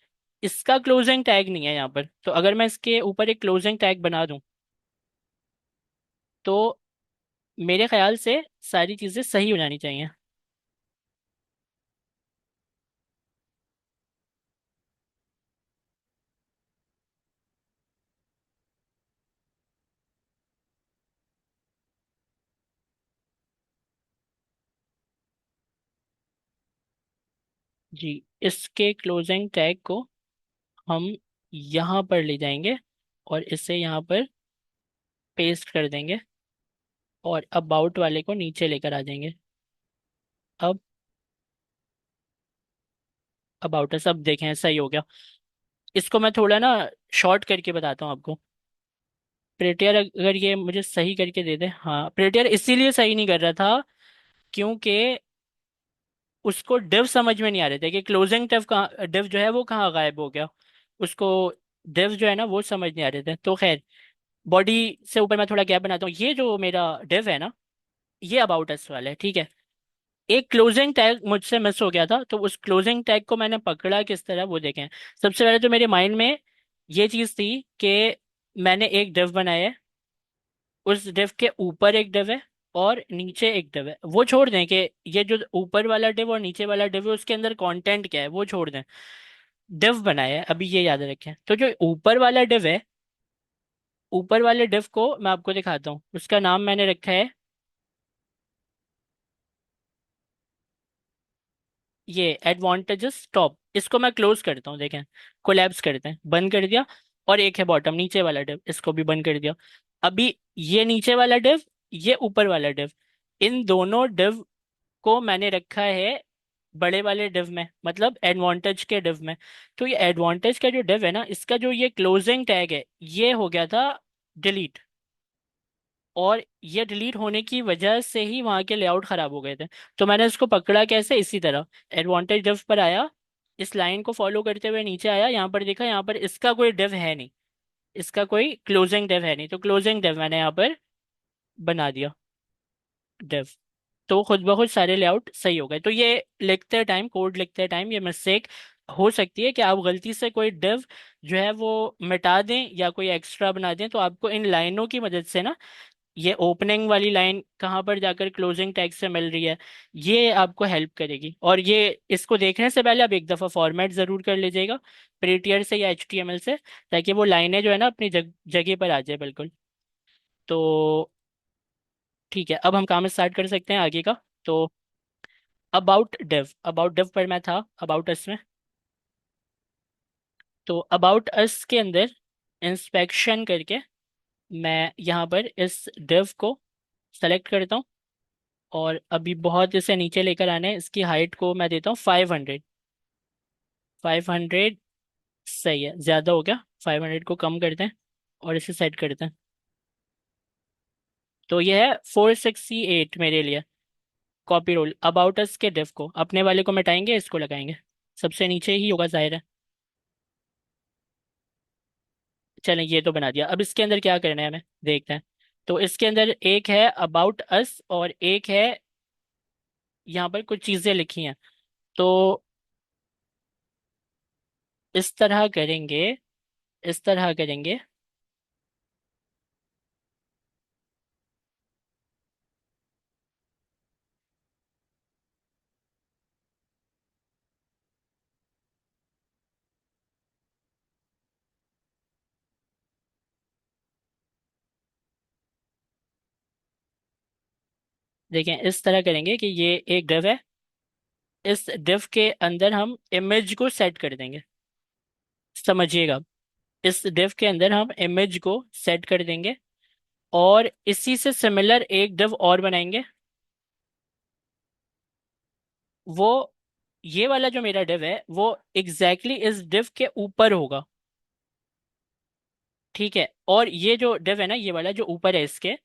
Speaker 1: इसका क्लोजिंग टैग नहीं है यहाँ पर। तो अगर मैं इसके ऊपर एक क्लोजिंग टैग बना दूं, तो मेरे ख्याल से सारी चीज़ें सही हो जानी चाहिए। जी, इसके क्लोजिंग टैग को हम यहाँ पर ले जाएंगे और इसे यहाँ पर पेस्ट कर देंगे, और अबाउट वाले को नीचे लेकर आ जाएंगे। अब अबाउट अस, अब देखें सही हो गया। इसको मैं थोड़ा ना शॉर्ट करके बताता हूँ आपको। प्रेटियर अगर ये मुझे सही करके दे दे, हाँ, प्रेटियर इसीलिए सही नहीं कर रहा था क्योंकि उसको डिव समझ में नहीं आ रहे थे कि क्लोजिंग डिव कहाँ, डिव जो है वो कहाँ गायब हो गया। उसको डिव जो है ना वो समझ नहीं आ रहे थे। तो खैर, बॉडी से ऊपर मैं थोड़ा गैप बनाता हूँ। ये जो मेरा डिव है ना, ये अबाउट अस वाला है, ठीक है। एक क्लोजिंग टैग मुझसे मिस हो गया था, तो उस क्लोजिंग टैग को मैंने पकड़ा किस तरह, वो देखें। सबसे पहले तो मेरे माइंड में ये चीज़ थी कि मैंने एक डिव बनाया है, उस डिव के ऊपर एक डिव है और नीचे एक डिव है। वो छोड़ दें कि ये जो ऊपर वाला डिव और नीचे वाला डिव है उसके अंदर कंटेंट क्या है, वो छोड़ दें। डिव बनाया है, अभी ये याद रखें। तो जो ऊपर वाला डिव है, ऊपर वाले डिव को मैं आपको दिखाता हूँ। उसका नाम मैंने रखा है ये एडवांटेजेस टॉप। इसको मैं क्लोज करता हूँ, देखें, कोलैप्स करते हैं, बंद कर दिया। और एक है बॉटम, नीचे वाला डिव, इसको भी बंद कर दिया। अभी ये नीचे वाला डिव, ये ऊपर वाला डिव, इन दोनों डिव को मैंने रखा है बड़े वाले डिव में, मतलब एडवांटेज के डिव में। तो ये एडवांटेज का जो डिव है ना, इसका जो ये क्लोजिंग टैग है, ये हो गया था डिलीट। और ये डिलीट होने की वजह से ही वहां के लेआउट खराब हो गए थे। तो मैंने इसको पकड़ा कैसे, इसी तरह एडवांटेज डिव पर आया, इस लाइन को फॉलो करते हुए नीचे आया, यहाँ पर देखा, यहाँ पर इसका कोई डिव है नहीं, इसका कोई क्लोजिंग डिव है नहीं। तो क्लोजिंग डिव मैंने यहाँ पर बना दिया, डिव। तो खुद ब खुद सारे लेआउट सही हो गए। तो ये लिखते टाइम, कोड लिखते टाइम ये मिस्टेक हो सकती है कि आप गलती से कोई डिव जो है वो मिटा दें या कोई एक्स्ट्रा बना दें। तो आपको इन लाइनों की मदद से ना, ये ओपनिंग वाली लाइन कहाँ पर जाकर क्लोजिंग टैग से मिल रही है, ये आपको हेल्प करेगी। और ये इसको देखने से पहले आप एक दफ़ा फॉर्मेट ज़रूर कर लीजिएगा, प्रीटियर से या HTML से, ताकि वो लाइनें जो है ना अपनी जगह पर आ जाए बिल्कुल। तो ठीक है, अब हम काम स्टार्ट कर सकते हैं आगे का। तो अबाउट डिव पर मैं था, अबाउट अस में। तो अबाउट अस के अंदर इंस्पेक्शन करके मैं यहाँ पर इस डिव को सेलेक्ट करता हूँ, और अभी बहुत इसे नीचे लेकर आने हैं। इसकी हाइट को मैं देता हूँ 500। 500 सही है, ज़्यादा हो गया, 500 को कम करते हैं और इसे सेट करते हैं। तो ये है 468 मेरे लिए। कॉपी रोल अबाउट अस के डिव को, अपने वाले को मिटाएंगे, इसको लगाएंगे, सबसे नीचे ही होगा जाहिर है। चलें, ये तो बना दिया। अब इसके अंदर क्या करना है हमें देखते हैं। तो इसके अंदर एक है अबाउट अस और एक है, यहाँ पर कुछ चीज़ें लिखी हैं। तो इस तरह करेंगे, इस तरह करेंगे। देखें, इस तरह करेंगे कि ये एक div है, इस div के अंदर हम इमेज को सेट कर देंगे। समझिएगा, इस div के अंदर हम इमेज को सेट कर देंगे, और इसी से सिमिलर एक div और बनाएंगे। वो, ये वाला जो मेरा div है वो एग्जैक्टली exactly इस div के ऊपर होगा। ठीक है, और ये जो div है ना, ये वाला जो ऊपर है इसके,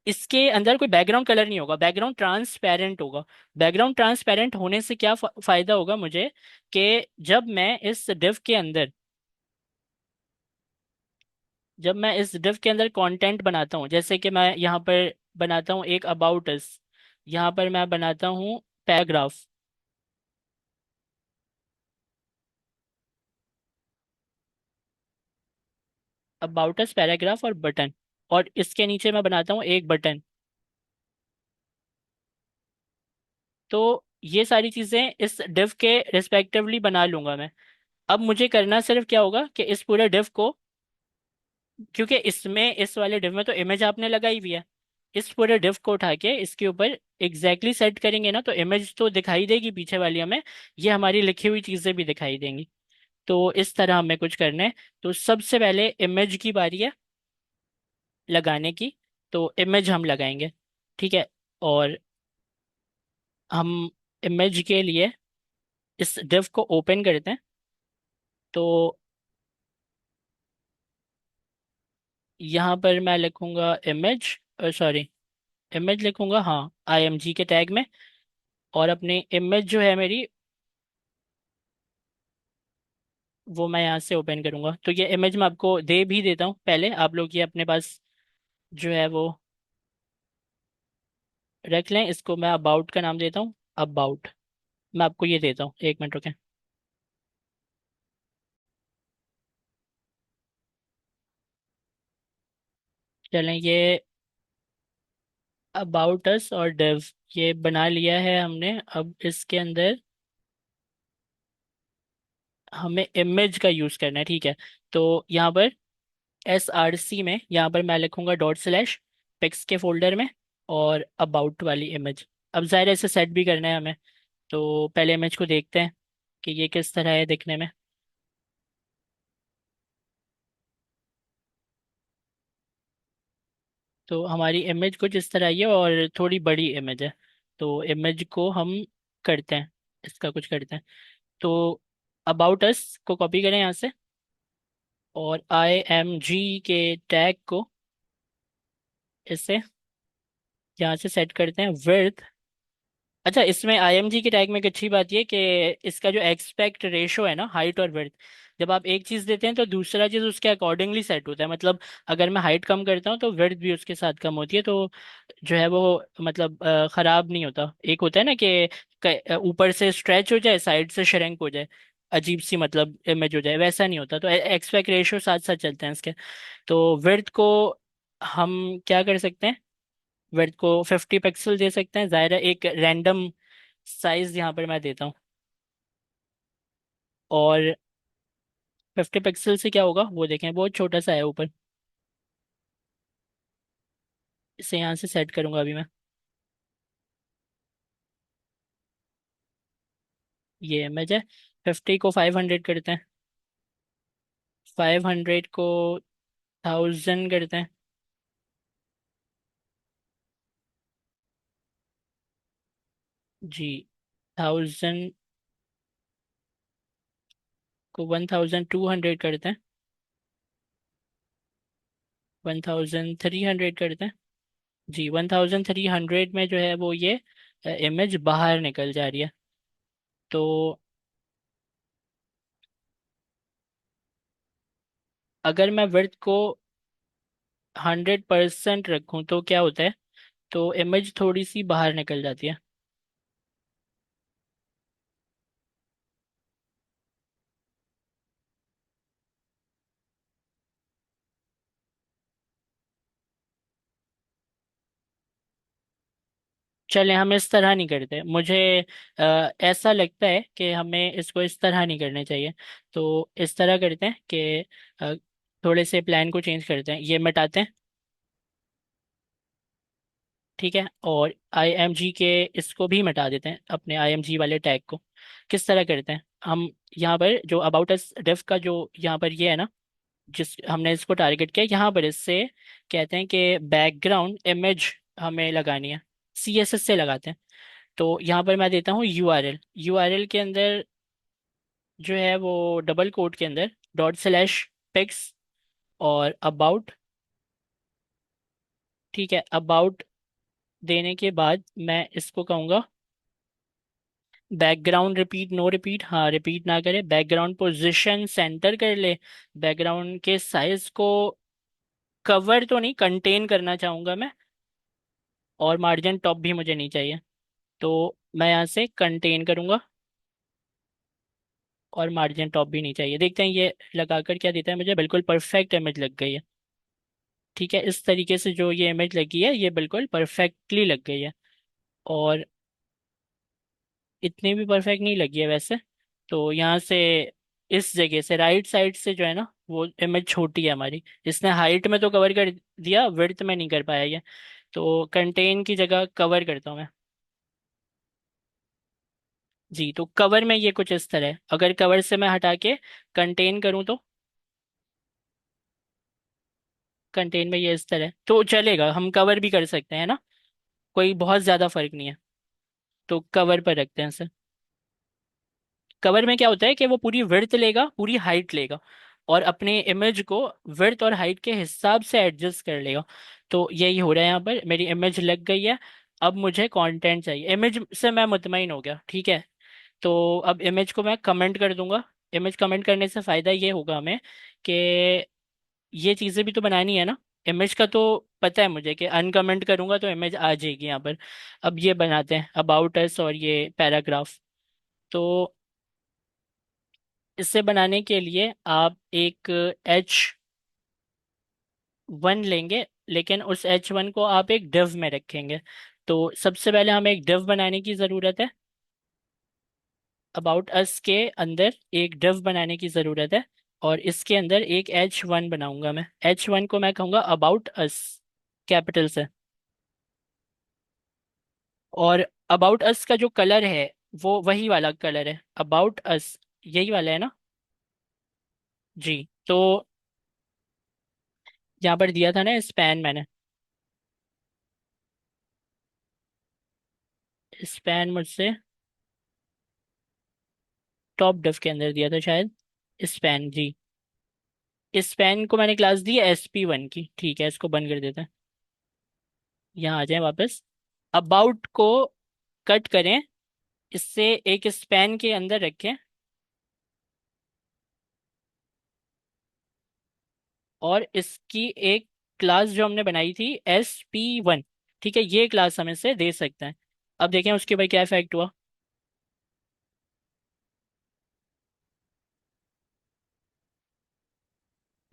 Speaker 1: इसके अंदर कोई बैकग्राउंड कलर नहीं होगा, बैकग्राउंड ट्रांसपेरेंट होगा। बैकग्राउंड ट्रांसपेरेंट होने से क्या फायदा होगा मुझे, कि जब मैं इस div के अंदर कंटेंट बनाता हूँ, जैसे कि मैं यहाँ पर बनाता हूँ एक अबाउट अस, यहाँ पर मैं बनाता हूँ पैराग्राफ, अबाउट अस पैराग्राफ और बटन, और इसके नीचे मैं बनाता हूँ एक बटन। तो ये सारी चीज़ें इस div के रिस्पेक्टिवली बना लूंगा मैं। अब मुझे करना सिर्फ क्या होगा कि इस पूरे div को, क्योंकि इसमें इस वाले div में तो इमेज आपने लगाई हुई है, इस पूरे div को उठा के इसके ऊपर एग्जैक्टली सेट करेंगे ना, तो इमेज तो दिखाई देगी पीछे वाली हमें, ये हमारी लिखी हुई चीज़ें भी दिखाई देंगी। तो इस तरह हमें कुछ करना है। तो सबसे पहले इमेज की बारी है लगाने की, तो इमेज हम लगाएंगे। ठीक है, और हम इमेज के लिए इस div को ओपन करते हैं। तो यहाँ पर मैं लिखूंगा इमेज, सॉरी, इमेज लिखूंगा, हाँ, IMG के टैग में। और अपनी इमेज जो है मेरी, वो मैं यहाँ से ओपन करूंगा। तो ये इमेज मैं आपको दे भी देता हूँ, पहले आप लोग ये अपने पास जो है वो रख लें। इसको मैं अबाउट का नाम देता हूँ, अबाउट। मैं आपको ये देता हूँ, एक मिनट रुकें। चलें, ये अबाउट अस और डिव ये बना लिया है हमने। अब इसके अंदर हमें इमेज का यूज़ करना है। ठीक है, तो यहाँ पर SRC में, यहाँ पर मैं लिखूंगा डॉट स्लैश पिक्स के फोल्डर में, और अबाउट वाली इमेज। अब ज़ाहिर है इसे सेट भी करना है हमें, तो पहले इमेज को देखते हैं कि ये किस तरह है दिखने में। तो हमारी इमेज कुछ इस तरह ही है, और थोड़ी बड़ी इमेज है। तो इमेज को हम करते हैं, इसका कुछ करते हैं। तो अबाउट अस को कॉपी करें यहाँ से, और IMG के टैग को इससे यहाँ से सेट करते हैं विड्थ। अच्छा, इसमें IMG के टैग में एक अच्छी बात ये कि इसका जो एक्सपेक्ट रेशो है ना, हाइट और विड्थ, जब आप एक चीज़ देते हैं तो दूसरा चीज़ उसके अकॉर्डिंगली सेट होता है। मतलब अगर मैं हाइट कम करता हूँ तो विड्थ भी उसके साथ कम होती है, तो जो है वो मतलब ख़राब नहीं होता। एक होता है ना कि ऊपर से स्ट्रेच हो जाए, साइड से श्रिंक हो जाए, अजीब सी मतलब इमेज हो जाए, वैसा नहीं होता। तो एक्सपेक्ट रेशो साथ साथ चलते हैं इसके। तो विड्थ को हम क्या कर सकते हैं, विड्थ को 50 पिक्सल दे सकते हैं। ज़ाहिर है एक रैंडम साइज यहाँ पर मैं देता हूँ, और 50 पिक्सल से क्या होगा वो देखें, बहुत छोटा सा है ऊपर। इसे यहाँ से सेट करूंगा अभी मैं। ये इमेज है, 50 को 500 करते हैं, 500 को 1000 करते हैं। जी, 1000 को 1200 करते हैं, 1300 करते हैं। जी, 1300 में जो है वो ये इमेज बाहर निकल जा रही है। तो अगर मैं विड्थ को 100% रखूँ तो क्या होता है, तो इमेज थोड़ी सी बाहर निकल जाती है। चले, हम इस तरह नहीं करते, मुझे ऐसा लगता है कि हमें इसको इस तरह नहीं करने चाहिए। तो इस तरह करते हैं कि अ, थोड़े से प्लान को चेंज करते हैं, ये मिटाते हैं। ठीक है, और IMG के इसको भी मिटा देते हैं, अपने IMG वाले टैग को। किस तरह करते हैं हम? यहाँ पर जो अबाउट अस डेफ का जो यहाँ पर ये है ना, जिस हमने इसको टारगेट किया, यहाँ पर इससे कहते हैं कि बैकग्राउंड इमेज हमें लगानी है, CSS से लगाते हैं। तो यहाँ पर मैं देता हूँ URL के अंदर जो है वो डबल कोट के अंदर ./pics और अबाउट। ठीक है, अबाउट देने के बाद मैं इसको कहूँगा बैकग्राउंड रिपीट, नो रिपीट, हाँ रिपीट ना करे, बैकग्राउंड पोजीशन सेंटर कर ले, बैकग्राउंड के साइज को कवर तो नहीं, कंटेन करना चाहूँगा मैं, और मार्जिन टॉप भी मुझे नहीं चाहिए। तो मैं यहाँ से कंटेन करूँगा, और मार्जिन टॉप भी नहीं चाहिए। देखते हैं ये लगाकर क्या देता है मुझे। बिल्कुल परफेक्ट इमेज लग गई है। ठीक है, इस तरीके से जो ये इमेज लगी है ये बिल्कुल परफेक्टली लग गई है। और इतनी भी परफेक्ट नहीं लगी है वैसे। तो यहाँ से इस जगह से राइट साइड से जो है ना वो इमेज छोटी है हमारी, इसने हाइट में तो कवर कर दिया, विड्थ में नहीं कर पाया ये। तो कंटेन की जगह कवर करता हूँ मैं। जी, तो कवर में ये कुछ इस तरह है। अगर कवर से मैं हटा के कंटेन करूँ तो कंटेन में ये इस तरह है, तो चलेगा, हम कवर भी कर सकते हैं ना, कोई बहुत ज़्यादा फर्क नहीं है। तो कवर पर रखते हैं इसे। कवर में क्या होता है कि वो पूरी विड्थ लेगा, पूरी हाइट लेगा, और अपने इमेज को विड्थ और हाइट के हिसाब से एडजस्ट कर लेगा। तो यही हो रहा है यहाँ पर, मेरी इमेज लग गई है। अब मुझे कंटेंट चाहिए। इमेज से मैं मुतमईन हो गया, ठीक है। तो अब इमेज को मैं कमेंट कर दूंगा। इमेज कमेंट करने से फ़ायदा ये होगा हमें कि ये चीज़ें भी तो बनानी है ना। इमेज का तो पता है मुझे कि अनकमेंट करूंगा तो इमेज आ जाएगी यहाँ पर। अब ये बनाते हैं अबाउट अस और ये पैराग्राफ। तो इसे बनाने के लिए आप एक H1 लेंगे, लेकिन उस H1 को आप एक div में रखेंगे। तो सबसे पहले हमें एक div बनाने की ज़रूरत है। अबाउट अस के अंदर एक div बनाने की ज़रूरत है, और इसके अंदर एक H1 बनाऊंगा मैं। H1 को मैं कहूँगा अबाउट अस, कैपिटल से। और अबाउट अस का जो कलर है वो वही वाला कलर है, अबाउट अस यही वाला है ना। जी, तो यहाँ पर दिया था ना स्पैन मैंने, स्पैन मुझसे टॉप डिफ के अंदर दिया था शायद। स्पैन, जी। स्पैन को मैंने क्लास दी है SP1 की। ठीक है, इसको बंद कर देते हैं। यहाँ आ जाए वापस। अबाउट को कट करें, इससे एक स्पैन के अंदर रखें, और इसकी एक क्लास जो हमने बनाई थी SP1। ठीक है, ये क्लास हम इसे दे सकते हैं। अब देखें उसके ऊपर क्या इफेक्ट हुआ।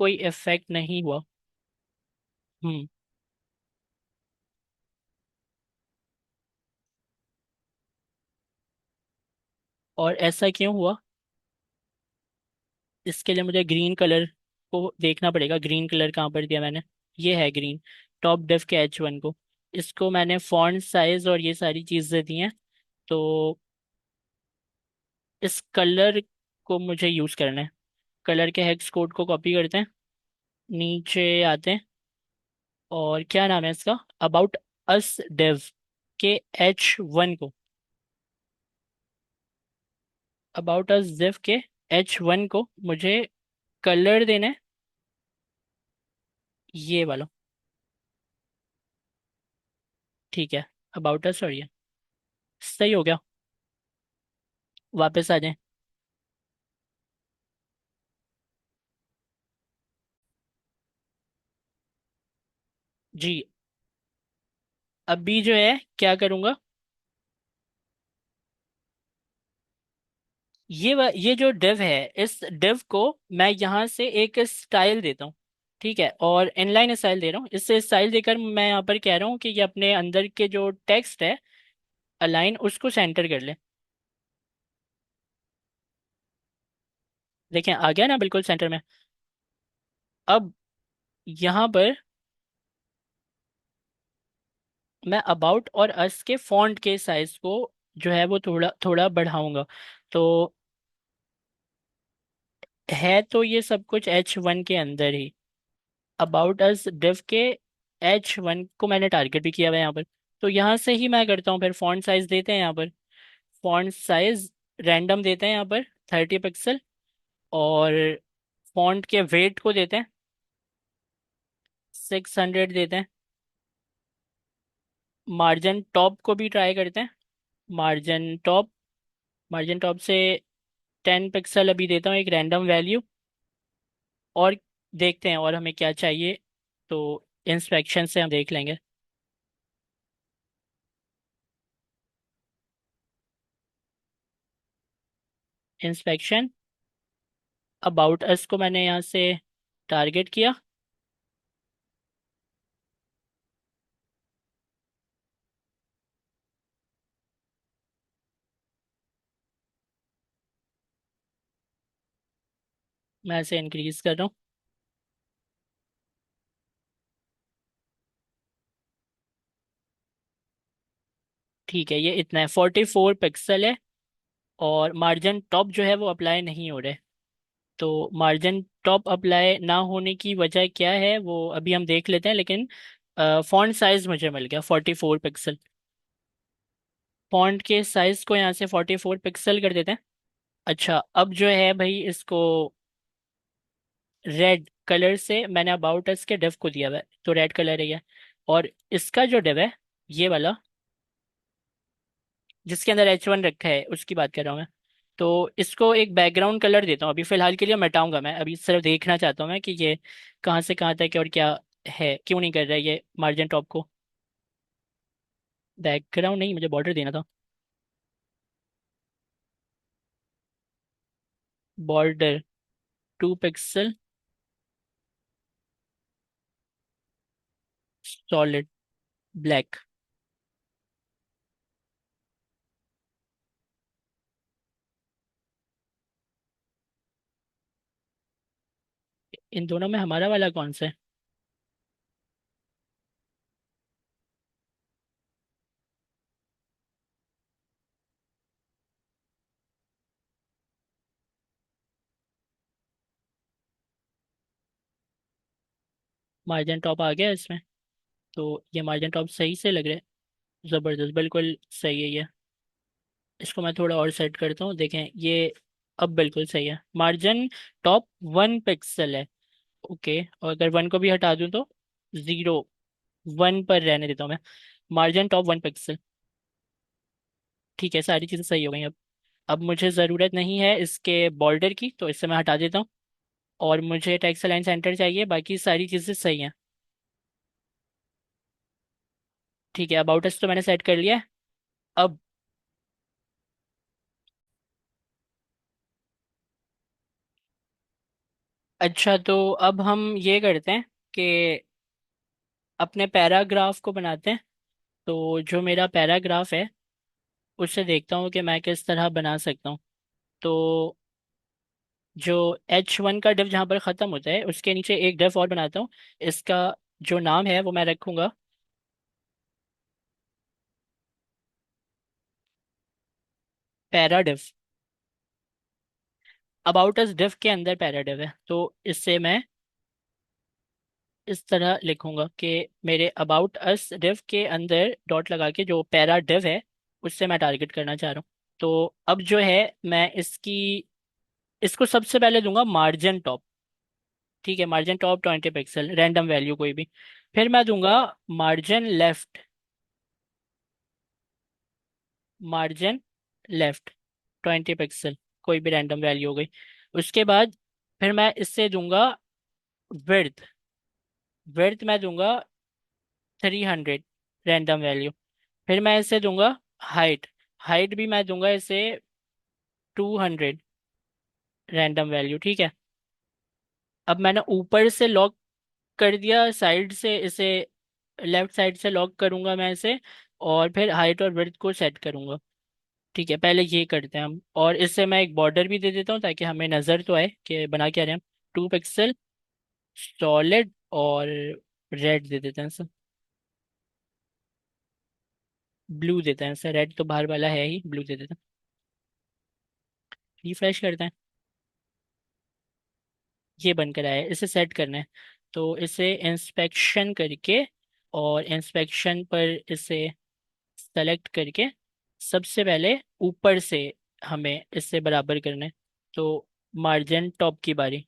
Speaker 1: कोई इफेक्ट नहीं हुआ। हम्म। और ऐसा क्यों हुआ? इसके लिए मुझे ग्रीन कलर को देखना पड़ेगा। ग्रीन कलर कहाँ पर दिया मैंने? ये है ग्रीन, टॉप डेफ के H1 को। इसको मैंने फॉन्ट साइज और ये सारी चीज़ें दी हैं। तो इस कलर को मुझे यूज़ करना है। कलर के हेक्स कोड को कॉपी करते हैं, नीचे आते हैं, और क्या नाम है इसका, अबाउट अस डेव के H1 को, अबाउट अस डेव के H1 को मुझे कलर देना है, ये वाला। ठीक है, अबाउट अस, और ये सही हो गया। वापस आ जाए। जी, अभी जो है क्या करूँगा, ये जो डिव है, इस डिव को मैं यहाँ से एक स्टाइल देता हूँ। ठीक है, और इनलाइन स्टाइल दे रहा हूँ। इससे स्टाइल देकर मैं यहाँ पर कह रहा हूँ कि ये अपने अंदर के जो टेक्स्ट है अलाइन उसको सेंटर कर ले। देखें आ गया ना बिल्कुल सेंटर में। अब यहाँ पर मैं अबाउट और अस के फॉन्ट के साइज को जो है वो थोड़ा थोड़ा बढ़ाऊंगा। तो है तो ये सब कुछ H1 के अंदर ही। अबाउट अस डिव के H1 को मैंने टारगेट भी किया हुआ है यहाँ पर। तो यहाँ से ही मैं करता हूँ, फिर फॉन्ट साइज देते हैं यहाँ पर। फॉन्ट साइज रैंडम देते हैं यहाँ पर 30 पिक्सल। और फॉन्ट के वेट को देते हैं 600 देते हैं। मार्जिन टॉप को भी ट्राई करते हैं। मार्जिन टॉप मार्जिन टॉप से 10 पिक्सल अभी देता हूँ एक रैंडम वैल्यू। और देखते हैं और हमें क्या चाहिए। तो इंस्पेक्शन से हम देख लेंगे। इंस्पेक्शन अबाउट अस को मैंने यहाँ से टारगेट किया। मैं इसे इंक्रीज कर रहा हूँ। ठीक है, ये इतना है, 44 पिक्सल है। और मार्जिन टॉप जो है वो अप्लाई नहीं हो रहा है। तो मार्जिन टॉप अप्लाई ना होने की वजह क्या है वो अभी हम देख लेते हैं, लेकिन फॉन्ट साइज मुझे मिल गया 44 पिक्सल। फॉन्ट के साइज को यहाँ से 44 पिक्सल कर देते हैं। अच्छा, अब जो है भाई इसको रेड कलर से मैंने अबाउट अस के डिव को दिया हुआ है, तो रेड कलर है ये। और इसका जो डिव है, ये वाला जिसके अंदर H1 रखा है उसकी बात कर रहा हूँ मैं। तो इसको एक बैकग्राउंड कलर देता हूँ, अभी फिलहाल के लिए मिटाऊंगा मैं, अभी सिर्फ देखना चाहता हूँ मैं कि ये कहाँ से कहाँ तक है और क्या है, क्यों नहीं कर रहा है ये मार्जिन टॉप को। बैकग्राउंड नहीं, मुझे बॉर्डर देना था। Border 2 pixel solid black. इन दोनों में हमारा वाला कौन सा है? मार्जिन टॉप आ गया इसमें। तो ये मार्जिन टॉप सही से लग रहा है, ज़बरदस्त, बिल्कुल सही है ये। इसको मैं थोड़ा और सेट करता हूँ, देखें ये अब बिल्कुल सही है। मार्जिन टॉप 1 पिक्सल है। ओके, और अगर 1 को भी हटा दूँ तो 0, 1 पर रहने देता हूँ मैं। Margin top 1 pixel. ठीक है, सारी चीज़ें सही हो गई अब मुझे ज़रूरत नहीं है इसके बॉर्डर की, तो इससे मैं हटा देता हूँ। और मुझे टेक्स्ट अलाइन सेंटर चाहिए, बाकी सारी चीज़ें सही हैं। ठीक है, अबाउट अस तो मैंने सेट कर लिया है। अब अच्छा, तो अब हम ये करते हैं कि अपने पैराग्राफ को बनाते हैं। तो जो मेरा पैराग्राफ है उससे देखता हूँ कि मैं किस तरह बना सकता हूँ। तो जो H1 का डिव जहाँ पर ख़त्म होता है उसके नीचे एक डिव और बनाता हूँ। इसका जो नाम है वो मैं रखूँगा पैराडिव। अबाउट अस डिव के अंदर पैराडिव है, तो इससे मैं इस तरह लिखूंगा कि मेरे अबाउट अस डिव के अंदर डॉट लगा के जो पैरा डिव है उससे मैं टारगेट करना चाह रहा हूँ। तो अब जो है मैं इसको सबसे पहले दूंगा मार्जिन टॉप। ठीक है, margin top 20 pixel, random value कोई भी। फिर मैं दूंगा margin left. Margin left 20 pixel, कोई भी रैंडम वैल्यू हो गई। उसके बाद फिर मैं इससे दूंगा विड्थ। विड्थ मैं दूंगा 300, रैंडम वैल्यू। फिर मैं इसे दूंगा हाइट। हाइट भी मैं दूंगा इसे 200, रैंडम वैल्यू। ठीक है, अब मैंने ऊपर से लॉक कर दिया, साइड से इसे लेफ्ट साइड से लॉक करूंगा मैं इसे। और फिर हाइट और विड्थ को सेट करूंगा। ठीक है, पहले ये करते हैं हम, और इससे मैं एक बॉर्डर भी दे देता हूँ ताकि हमें नज़र तो आए कि बना क्या रहे हैं हम। 2 पिक्सल सॉलिड, और रेड दे देते हैं सर, ब्लू देते हैं सर, रेड तो बाहर वाला है ही, ब्लू दे देते हैं। रिफ्रेश करते हैं। ये बनकर आया है, इसे सेट करना है। तो इसे इंस्पेक्शन करके, और इंस्पेक्शन पर इसे सेलेक्ट करके, सबसे पहले ऊपर से हमें इससे बराबर करना है। तो मार्जिन टॉप की बारी,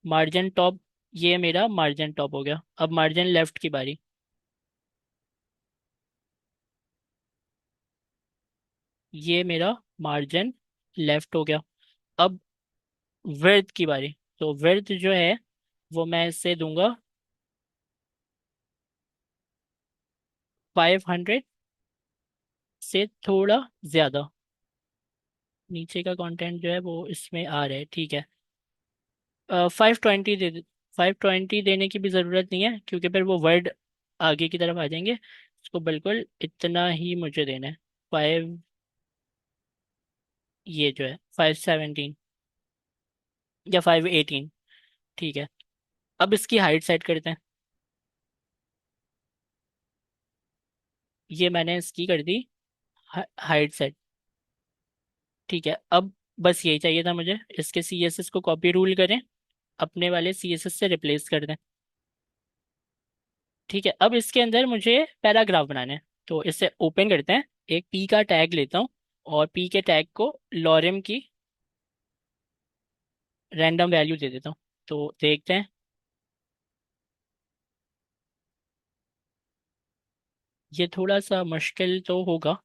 Speaker 1: मार्जिन टॉप, ये मेरा मार्जिन टॉप हो गया। अब मार्जिन लेफ्ट की बारी, ये मेरा मार्जिन लेफ्ट हो गया। अब विड्थ की बारी, तो विड्थ जो है वो मैं इससे दूंगा 500 से थोड़ा ज़्यादा। नीचे का कंटेंट जो है वो इसमें आ रहा है, ठीक है। 520 520 देने की भी ज़रूरत नहीं है, क्योंकि फिर वो वर्ड आगे की तरफ आ जाएंगे। इसको बिल्कुल इतना ही मुझे देना है। 5, ये जो है 517 या 518, ठीक है। अब इसकी हाइट सेट करते हैं। ये मैंने इसकी कर दी हाइट सेट, ठीक है। अब बस यही चाहिए था मुझे, इसके सी एस एस को कॉपी रूल करें, अपने वाले सी एस एस से रिप्लेस कर दें। ठीक है, अब इसके अंदर मुझे पैराग्राफ बनाने हैं। तो इसे ओपन करते हैं, एक पी का टैग लेता हूँ, और पी के टैग को लॉरेम की रैंडम वैल्यू दे देता हूँ। तो देखते हैं, ये थोड़ा सा मुश्किल तो होगा।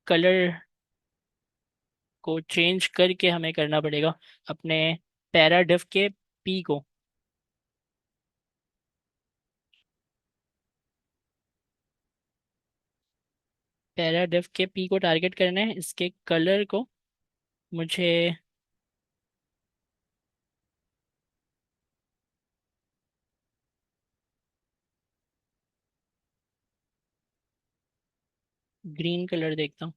Speaker 1: कलर को चेंज करके हमें करना पड़ेगा, अपने पैराडिफ के पी को। पैराडिफ के पी को टारगेट करना है, इसके कलर को मुझे ग्रीन कलर देखता हूँ।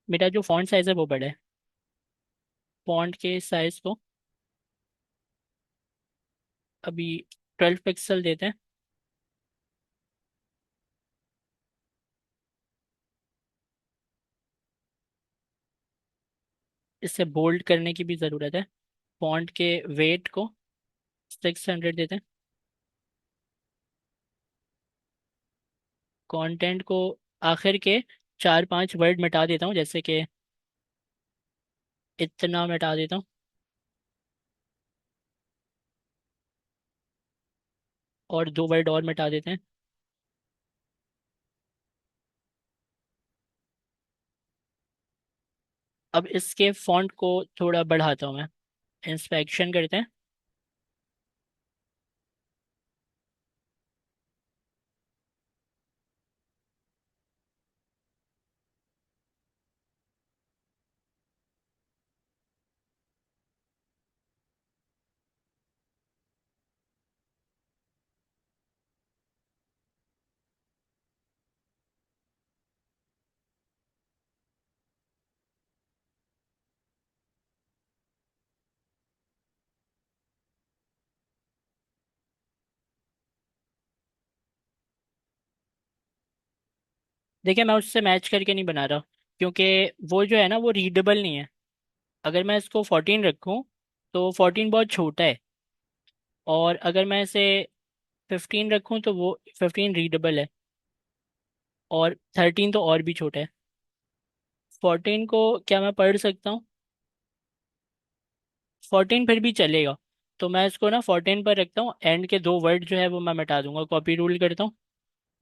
Speaker 1: मेरा जो फॉन्ट साइज है वो बड़ा है, फॉन्ट के साइज को अभी 12 पिक्सल देते हैं। इसे बोल्ड करने की भी ज़रूरत है। फॉन्ट के वेट को 600 देते हैं। कंटेंट को आखिर के 4-5 वर्ड मिटा देता हूँ, जैसे कि इतना मिटा देता हूँ, और 2 वर्ड और मिटा देते हैं। अब इसके फॉन्ट को थोड़ा बढ़ाता हूँ मैं। इंस्पेक्शन करते हैं। देखिए, मैं उससे मैच करके नहीं बना रहा, क्योंकि वो जो है ना वो रीडेबल नहीं है। अगर मैं इसको 14 रखूँ तो 14 बहुत छोटा है, और अगर मैं इसे 15 रखूँ तो वो 15 रीडेबल है, और 13 तो और भी छोटा है। 14 को क्या मैं पढ़ सकता हूँ? 14 फिर भी चलेगा। तो मैं इसको ना 14 पर रखता हूँ, एंड के 2 वर्ड जो है वो मैं मिटा दूंगा, कॉपी रूल करता हूँ,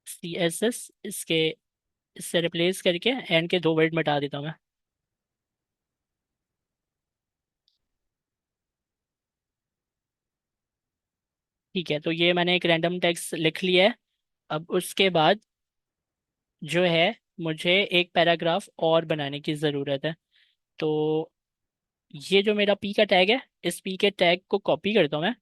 Speaker 1: सी एस एस, इसके इससे रिप्लेस करके एंड के 2 वर्ड मिटा देता हूँ मैं। ठीक है, तो ये मैंने एक रैंडम टेक्स्ट लिख लिया है। अब उसके बाद जो है मुझे एक पैराग्राफ और बनाने की ज़रूरत है। तो ये जो मेरा पी का टैग है, इस पी के टैग को कॉपी करता हूँ मैं।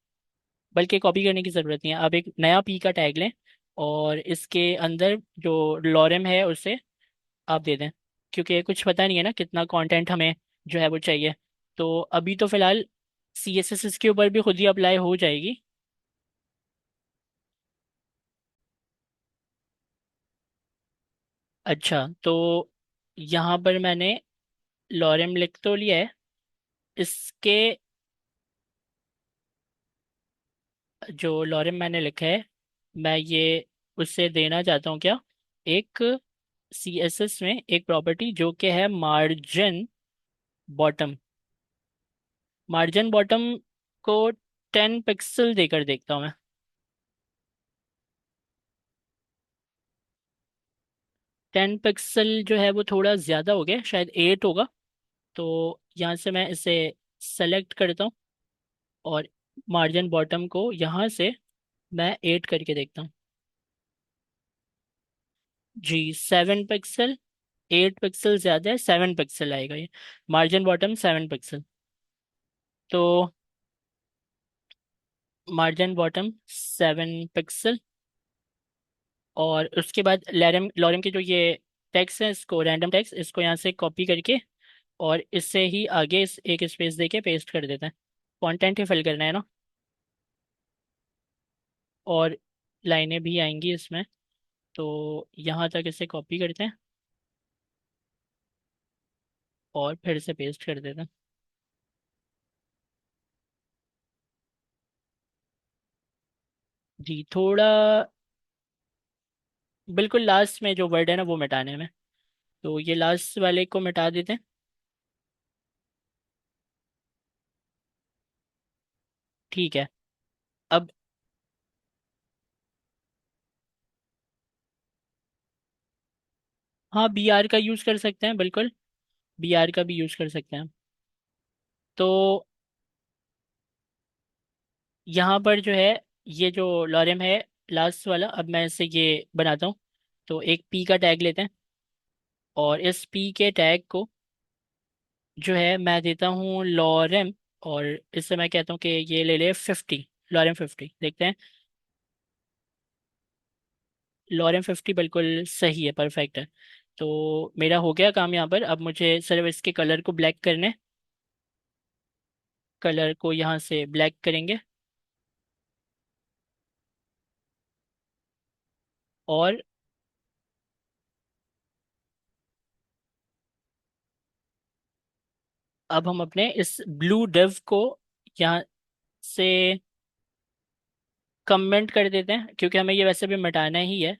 Speaker 1: बल्कि कॉपी करने की ज़रूरत नहीं है, अब एक नया पी का टैग लें और इसके अंदर जो लॉरेम है उसे आप दे दें। क्योंकि कुछ पता नहीं है ना कितना कंटेंट हमें जो है वो चाहिए। तो अभी तो फिलहाल सी एस एस इसके ऊपर भी खुद ही अप्लाई हो जाएगी। अच्छा, तो यहाँ पर मैंने लॉरेम लिख तो लिया है। इसके जो लॉरेम मैंने लिखा है, मैं ये उससे देना चाहता हूँ क्या, एक सी एस एस में एक प्रॉपर्टी जो कि है मार्जिन बॉटम। मार्जिन बॉटम को 10 पिक्सल देकर देखता हूँ मैं। 10 पिक्सल जो है वो थोड़ा ज़्यादा हो गया, शायद 8 होगा। तो यहाँ से मैं इसे सेलेक्ट करता हूँ और मार्जिन बॉटम को यहाँ से मैं 8 करके देखता हूँ। जी, 7 पिक्सल। 8 पिक्सल ज़्यादा है, 7 पिक्सल आएगा ये। Margin bottom 7 pixel. तो मार्जिन बॉटम 7 पिक्सल। और उसके बाद लॉरेम लॉरेम के जो ये टेक्स्ट है, इसको रैंडम टेक्स्ट, इसको यहाँ से कॉपी करके और इससे ही आगे एक स्पेस देके पेस्ट कर देते हैं। कंटेंट ही फिल करना है ना। और लाइनें भी आएंगी इसमें। तो यहाँ तक इसे कॉपी करते हैं और फिर से पेस्ट कर देते हैं। जी, थोड़ा बिल्कुल लास्ट में जो वर्ड है ना वो मिटाने में। तो ये लास्ट वाले को मिटा देते हैं। ठीक है। अब हाँ, बी आर का यूज़ कर सकते हैं बिल्कुल। बी आर का भी यूज़ कर सकते हैं। तो यहाँ पर जो है, ये जो लॉरेम है लास्ट वाला, अब मैं इससे ये बनाता हूँ। तो एक पी का टैग लेते हैं और इस पी के टैग को जो है मैं देता हूँ लॉरेम। और इससे मैं कहता हूँ कि ये ले ले 50। लॉरेम 50 देखते हैं। लॉरेम 50 बिल्कुल सही है, परफेक्ट है। तो मेरा हो गया काम यहाँ पर। अब मुझे सिर्फ इसके कलर को ब्लैक करने। कलर को यहाँ से ब्लैक करेंगे। और अब हम अपने इस ब्लू डिव को यहाँ से कमेंट कर देते हैं, क्योंकि हमें ये वैसे भी मिटाना ही है।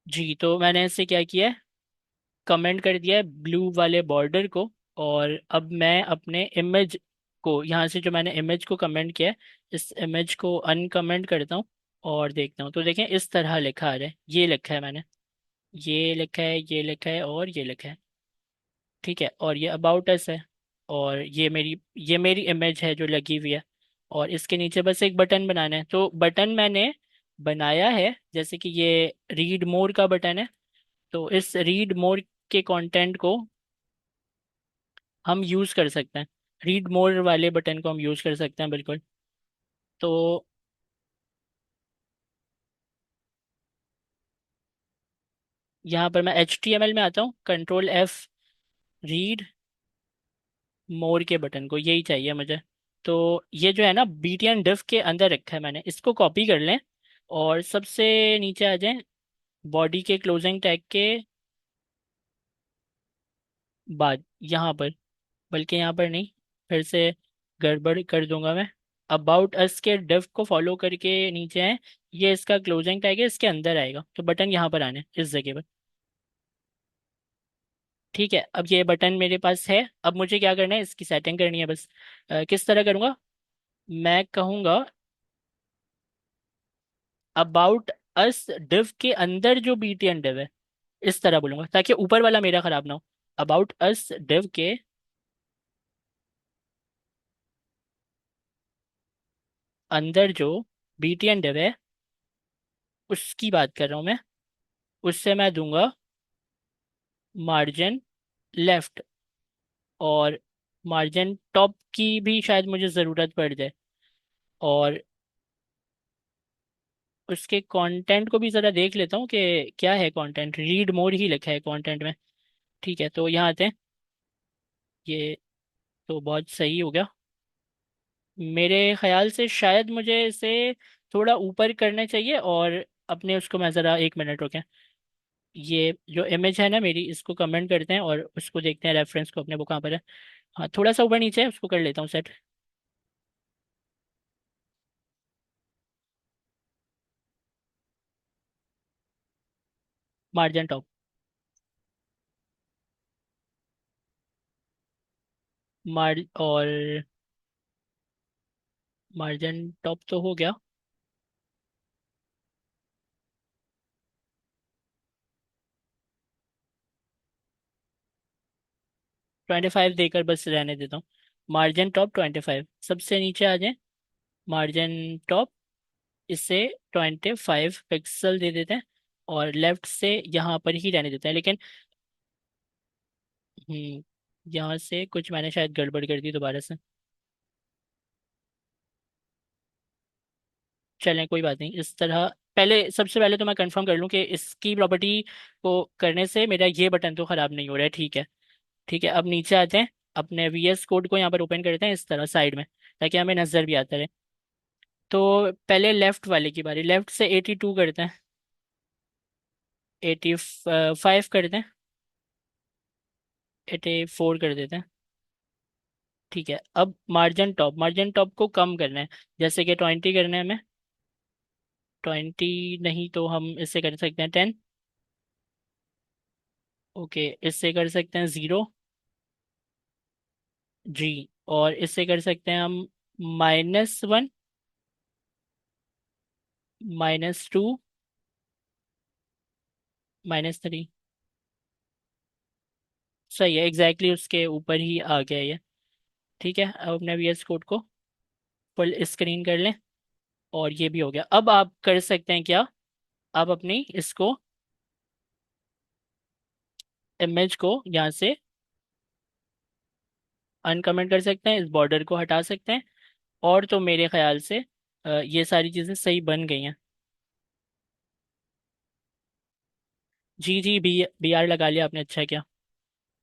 Speaker 1: जी, तो मैंने इससे क्या किया है, कमेंट कर दिया है ब्लू वाले बॉर्डर को। और अब मैं अपने इमेज को यहाँ से, जो मैंने इमेज को कमेंट किया है, इस इमेज को अनकमेंट करता हूँ और देखता हूँ। तो देखें इस तरह लिखा आ रहा है, ये लिखा है मैंने। ये लिखा है, ये लिखा है और ये लिखा है। ठीक है, और ये अबाउट अस है। और ये मेरी इमेज है जो लगी हुई है। और इसके नीचे बस एक बटन बनाना है। तो बटन मैंने बनाया है, जैसे कि ये रीड मोर का बटन है। तो इस रीड मोर के कंटेंट को हम यूज़ कर सकते हैं। रीड मोर वाले बटन को हम यूज़ कर सकते हैं बिल्कुल। तो यहाँ पर मैं HTML में आता हूँ, Ctrl+F, रीड मोर के बटन को, यही चाहिए मुझे। तो ये जो है ना BTN div के अंदर रखा है मैंने, इसको कॉपी कर लें और सबसे नीचे आ जाएं, बॉडी के क्लोजिंग टैग के बाद यहाँ पर। बल्कि यहाँ पर नहीं, फिर से गड़बड़ कर दूंगा मैं। अबाउट अस के डिव को फॉलो करके नीचे आए, ये इसका क्लोजिंग टैग है, इसके अंदर आएगा। तो बटन यहाँ पर आने इस जगह पर। ठीक है, अब ये बटन मेरे पास है। अब मुझे क्या करना है, इसकी सेटिंग करनी है बस। किस तरह करूँगा, मैं कहूँगा अबाउट अस डिव के अंदर जो BTN डिव है, इस तरह बोलूंगा ताकि ऊपर वाला मेरा खराब ना हो। अबाउट अस डिव के अंदर जो BTN डिव है, उसकी बात कर रहा हूँ मैं। उससे मैं दूंगा मार्जिन लेफ्ट, और मार्जिन टॉप की भी शायद मुझे ज़रूरत पड़ जाए। और उसके कंटेंट को भी ज़रा देख लेता हूँ कि क्या है कंटेंट। रीड मोर ही लिखा है कंटेंट में। ठीक है, तो यहाँ आते हैं। ये तो बहुत सही हो गया। मेरे ख्याल से शायद मुझे इसे थोड़ा ऊपर करना चाहिए, और अपने उसको मैं ज़रा 1 मिनट रुकें। ये जो इमेज है ना मेरी, इसको कमेंट करते हैं और उसको देखते हैं रेफरेंस को अपने, वो कहाँ पर है। हाँ, थोड़ा सा ऊपर नीचे है, उसको कर लेता हूँ सेट। Margin top. और मार्जिन टॉप तो हो गया। 25 देकर बस रहने देता हूँ। मार्जिन टॉप 25, सबसे नीचे आ जाए। मार्जिन टॉप, इसे 25 पिक्सल दे देते हैं, और लेफ्ट से यहाँ पर ही रहने देते हैं। लेकिन यहाँ से कुछ मैंने शायद गड़बड़ कर दी दोबारा से। चलें, कोई बात नहीं, इस तरह। पहले, सबसे पहले तो मैं कंफर्म कर लूँ कि इसकी प्रॉपर्टी को करने से मेरा ये बटन तो ख़राब नहीं हो रहा है। ठीक है। ठीक है, अब नीचे आते हैं। अपने VS कोड को यहाँ पर ओपन करते हैं इस तरह साइड में, ताकि हमें नज़र भी आता रहे। तो पहले लेफ़्ट वाले की बारी, लेफ़्ट से 82 करते हैं। 85 करते हैं। 84 कर देते हैं। ठीक है, अब मार्जिन टॉप को कम करना है। जैसे कि 20 करना है हमें। 20 नहीं तो हम इससे कर सकते हैं 10। ओके, इससे कर सकते हैं 0। जी। और इससे कर सकते हैं हम -1, -2, -3। सही है, एग्जैक्टली उसके ऊपर ही आ गया ये। ठीक है, अब अपने VS कोड को फुल स्क्रीन कर लें। और ये भी हो गया। अब आप कर सकते हैं क्या, आप अपनी इसको, इमेज को यहाँ से अनकमेंट कर सकते हैं, इस बॉर्डर को हटा सकते हैं। और तो मेरे ख्याल से ये सारी चीज़ें सही बन गई हैं। जी जी, BR लगा लिया आपने, अच्छा क्या।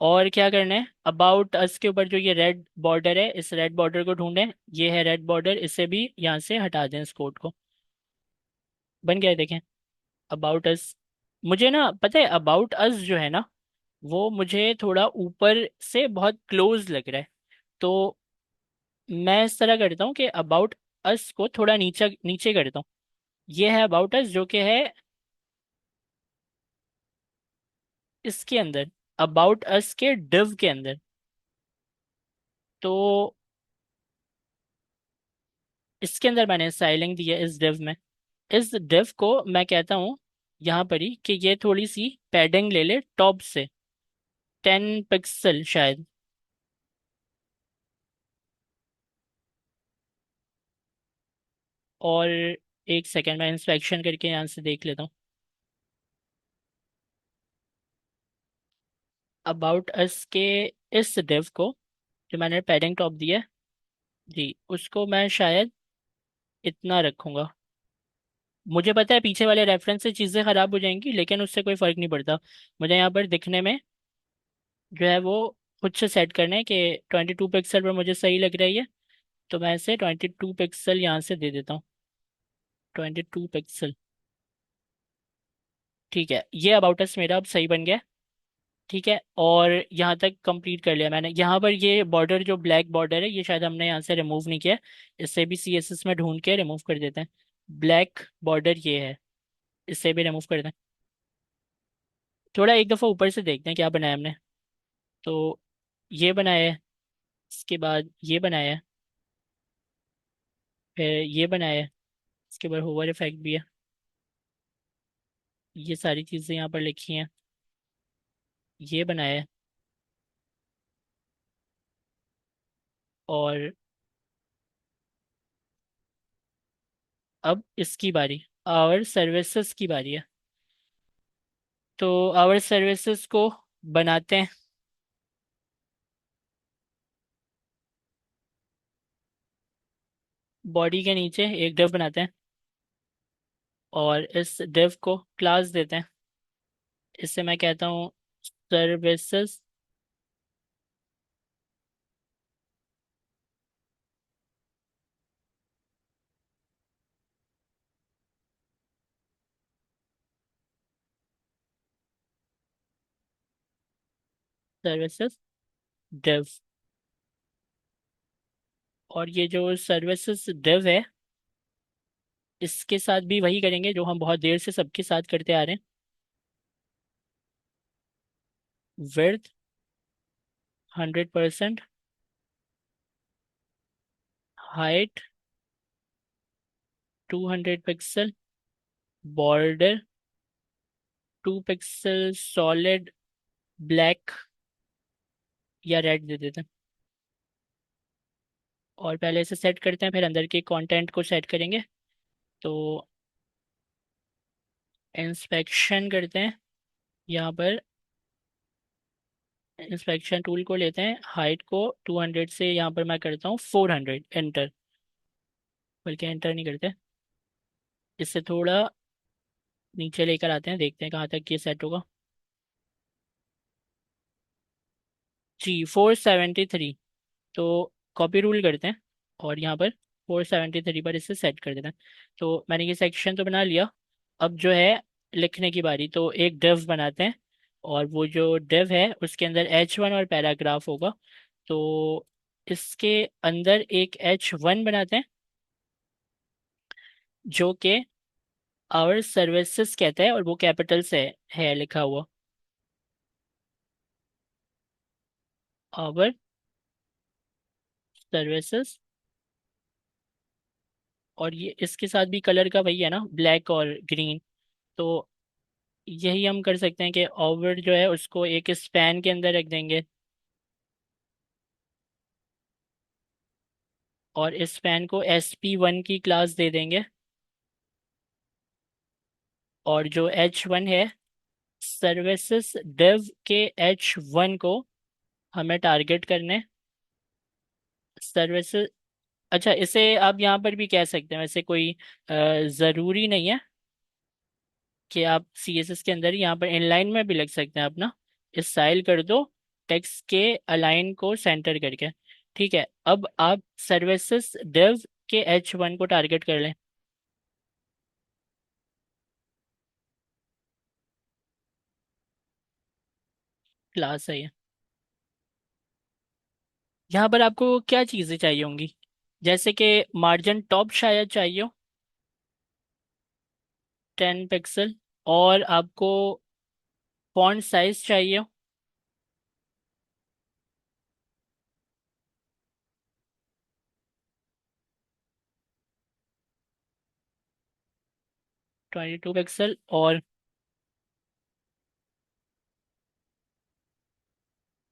Speaker 1: और क्या करना है, अबाउट अस के ऊपर जो ये रेड बॉर्डर है, इस रेड बॉर्डर को ढूंढें। ये है रेड बॉर्डर, इसे भी यहाँ से हटा दें, इस कोड को। बन गया है, देखें। अबाउट अस, मुझे ना पता है, अबाउट अस जो है ना, वो मुझे थोड़ा ऊपर से बहुत क्लोज लग रहा है। तो मैं इस तरह करता हूँ कि अबाउट अस को थोड़ा नीचे नीचे करता हूँ। ये है अबाउट अस, जो कि है इसके अंदर, अबाउट अस के डिव के अंदर। तो इसके अंदर मैंने स्टाइलिंग दी है, इस डिव में। इस डिव को मैं कहता हूँ यहाँ पर ही कि ये थोड़ी सी पैडिंग ले ले टॉप से, 10 पिक्सल शायद। और एक सेकेंड, मैं इंस्पेक्शन करके यहाँ से देख लेता हूँ। अबाउट अस के इस डिव को, जो मैंने पैडिंग टॉप दिया है, जी, उसको मैं शायद इतना रखूँगा। मुझे पता है पीछे वाले रेफरेंस से चीज़ें ख़राब हो जाएंगी, लेकिन उससे कोई फ़र्क नहीं पड़ता। मुझे यहाँ पर दिखने में जो है वो खुद से सेट करना है कि 22 पिक्सल पर मुझे सही लग रही है। तो मैं इसे 22 पिक्सल यहाँ से दे देता हूँ। 22 पिक्सल। ठीक है, ये अबाउट अस मेरा अब सही बन गया। ठीक है, और यहाँ तक कंप्लीट कर लिया मैंने। यहाँ पर ये बॉर्डर, जो ब्लैक बॉर्डर है, ये शायद हमने यहाँ से रिमूव नहीं किया है। इससे भी CSS में ढूंढ के रिमूव कर देते हैं। ब्लैक बॉर्डर ये है, इससे भी रिमूव कर दें। थोड़ा एक दफ़ा ऊपर से देखते हैं क्या बनाया हमने। तो ये बनाया है, इसके बाद ये बनाया है, फिर ये बनाया है, इसके बाद होवर इफेक्ट भी है। ये सारी चीज़ें यहाँ पर लिखी हैं। ये बनाया है। और अब इसकी बारी, आवर सर्विसेज की बारी है। तो आवर सर्विसेज को बनाते हैं। बॉडी के नीचे एक डिव बनाते हैं और इस डिव को क्लास देते हैं। इससे मैं कहता हूँ सर्विसेज। Services div. और ये जो सर्विसेज डिव है, इसके साथ भी वही करेंगे जो हम बहुत देर से सबके साथ करते आ रहे हैं। Width 100%, height 200 pixel, border 2 pixel, solid black या रेड दे देते हैं। और पहले इसे सेट करते हैं, फिर अंदर के कंटेंट को सेट करेंगे। तो इंस्पेक्शन करते हैं। यहाँ पर इंस्पेक्शन टूल को लेते हैं, हाइट को 200 से यहाँ पर मैं करता हूँ 400, एंटर। बल्कि एंटर नहीं करते, इससे थोड़ा नीचे लेकर आते हैं, देखते हैं कहाँ तक ये सेट होगा। जी 473। तो कॉपी रूल करते हैं और यहाँ पर 473 पर इसे सेट कर देते हैं। तो मैंने ये सेक्शन तो बना लिया। अब जो है लिखने की बारी, तो एक डिव बनाते हैं और वो जो डिव है उसके अंदर H1 और पैराग्राफ होगा। तो इसके अंदर एक H1 बनाते हैं जो कि आवर सर्विसेज कहता है और वो कैपिटल से है लिखा हुआ, आवर सर्विसेज। और ये इसके साथ भी कलर का वही है ना, ब्लैक और ग्रीन। तो यही हम कर सकते हैं कि ओवर जो है उसको एक स्पैन के अंदर रख देंगे और इस स्पैन को SP1 की क्लास दे देंगे। और जो H1 है, सर्विसेज डिव के H1 को हमें टारगेट करने। सर्विसेज, अच्छा इसे आप यहाँ पर भी कह सकते हैं, वैसे कोई ज़रूरी नहीं है कि आप CSS के अंदर ही यहाँ पर इनलाइन में भी लिख सकते हैं अपना। स्टाइल कर दो टेक्स्ट के अलाइन को सेंटर करके। ठीक है, अब आप सर्विसेज डिव के H1 को टारगेट कर लें। क्लास है ये। यहाँ पर आपको क्या चीज़ें चाहिए होंगी, जैसे कि मार्जिन टॉप शायद चाहिए हो 10 पिक्सल, और आपको फॉन्ट साइज चाहिए हो 22 पिक्सल, और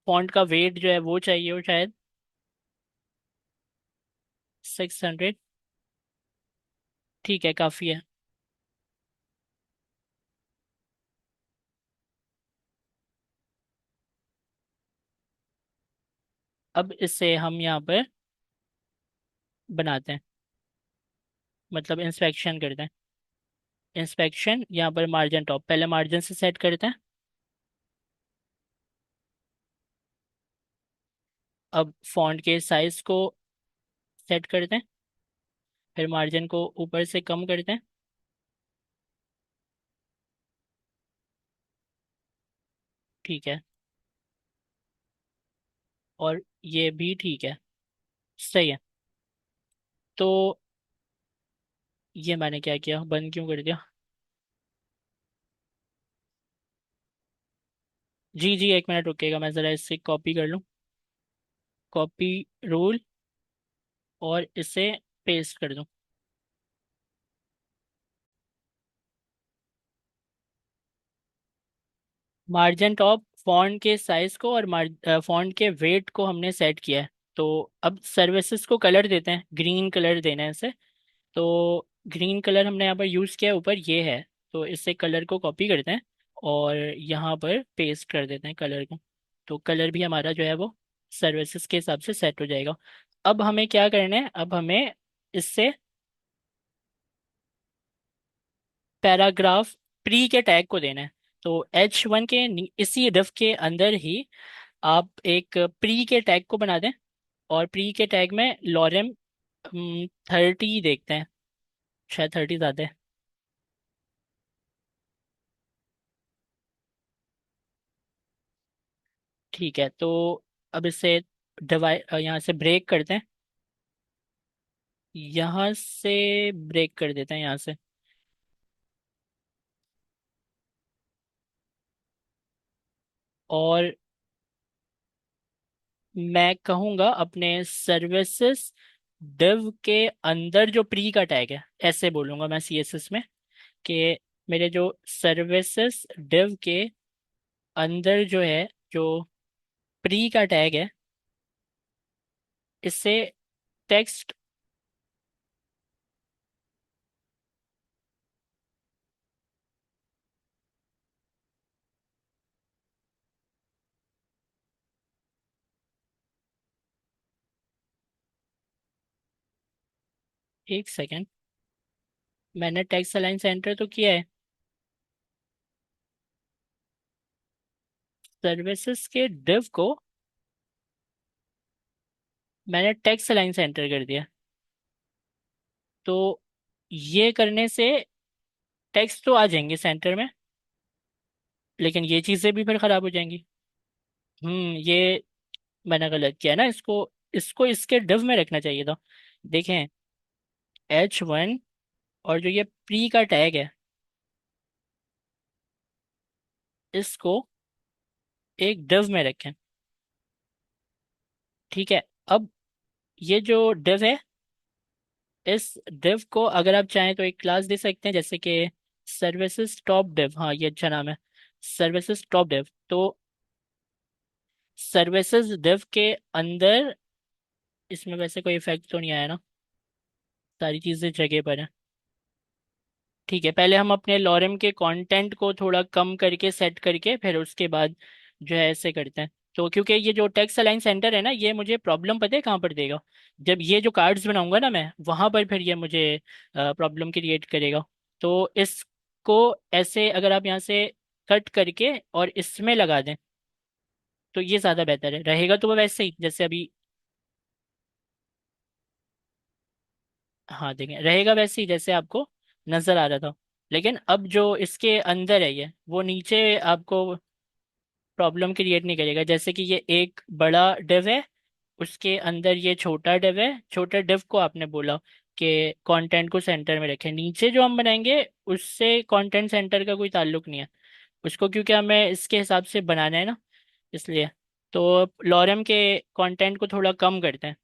Speaker 1: फॉन्ट का वेट जो है वो चाहिए हो शायद 600। ठीक है, काफ़ी है। अब इससे हम यहाँ पर बनाते हैं, मतलब इंस्पेक्शन करते हैं। इंस्पेक्शन यहाँ पर मार्जिन टॉप, पहले मार्जिन से सेट करते हैं। अब फॉन्ट के साइज को सेट करते हैं, फिर मार्जिन को ऊपर से कम करते हैं। ठीक है, और ये भी ठीक है, सही है। तो ये मैंने क्या किया, बंद क्यों कर दिया? जी जी, 1 मिनट रुकेगा, मैं ज़रा इससे कॉपी कर लूँ। कॉपी रूल, और इसे पेस्ट कर दूँ। मार्जिन टॉप फॉन्ट के साइज को और फॉन्ट के वेट को हमने सेट किया है। तो अब सर्विसेज को कलर देते हैं, ग्रीन कलर देना है इसे। तो ग्रीन कलर हमने यहाँ पर यूज़ किया है, ऊपर ये है। तो इससे कलर को कॉपी करते हैं और यहाँ पर पेस्ट कर देते हैं कलर को। तो कलर भी हमारा जो है वो सर्विसेज के हिसाब से सेट हो जाएगा। अब हमें क्या करना है, अब हमें इससे पैराग्राफ प्री के टैग को देना है। तो H1 के इसी डिफ के अंदर ही आप एक प्री के टैग को बना दें, और प्री के टैग में लॉरेम 30 देखते हैं, शायद 30 ज़्यादा है। ठीक है, तो अब इसे डिवाइड यहाँ से ब्रेक करते हैं, यहाँ से ब्रेक कर देते हैं यहाँ से। और मैं कहूँगा अपने सर्विसेज डिव के अंदर जो प्री का टैग है, ऐसे बोलूँगा मैं CSS में, कि मेरे जो सर्विसेज डिव के अंदर जो है, जो प्री का टैग है, इससे टेक्स्ट। 1 सेकेंड, मैंने टेक्स्ट अलाइन सेंटर तो किया है, सर्विसेज के डिव को मैंने टेक्स्ट अलाइन सेंटर कर दिया। तो ये करने से टेक्स्ट तो आ जाएंगे सेंटर में, लेकिन ये चीज़ें भी फिर खराब हो जाएंगी। ये मैंने गलत किया ना, इसको इसको इसके डिव में रखना चाहिए था। देखें, H1 और जो ये प्री का टैग है, इसको एक डिव में रखें। ठीक है, अब ये जो डिव है, इस डिव को अगर आप चाहें तो एक क्लास दे सकते हैं, जैसे कि सर्विसेज टॉप डिव। हाँ, ये अच्छा नाम है, सर्विसेज टॉप डिव। तो सर्विसेज डिव के अंदर, इसमें वैसे कोई इफेक्ट तो नहीं आया ना, सारी चीज़ें जगह पर हैं। ठीक है, पहले हम अपने लॉरम के कंटेंट को थोड़ा कम करके सेट करके फिर उसके बाद जो है ऐसे करते हैं। तो क्योंकि ये जो टेक्स्ट अलाइन सेंटर है ना, ये मुझे प्रॉब्लम पता है कहाँ पर देगा, जब ये जो कार्ड्स बनाऊंगा ना मैं, वहाँ पर फिर ये मुझे प्रॉब्लम क्रिएट करेगा। तो इसको ऐसे अगर आप यहाँ से कट करके और इसमें लगा दें, तो ये ज़्यादा बेहतर है, रहेगा तो वो वैसे ही जैसे अभी। हाँ देखें, रहेगा वैसे ही जैसे आपको नज़र आ रहा था। लेकिन अब जो इसके अंदर है ये, वो नीचे आपको प्रॉब्लम क्रिएट नहीं करेगा। जैसे कि ये एक बड़ा डिव है, उसके अंदर ये छोटा डिव है, छोटे डिव को आपने बोला कि कंटेंट को सेंटर में रखें, नीचे जो हम बनाएंगे उससे कंटेंट सेंटर का कोई ताल्लुक नहीं है उसको, क्योंकि हमें इसके हिसाब से बनाना है ना, इसलिए। तो लॉरम के कंटेंट को थोड़ा कम करते हैं।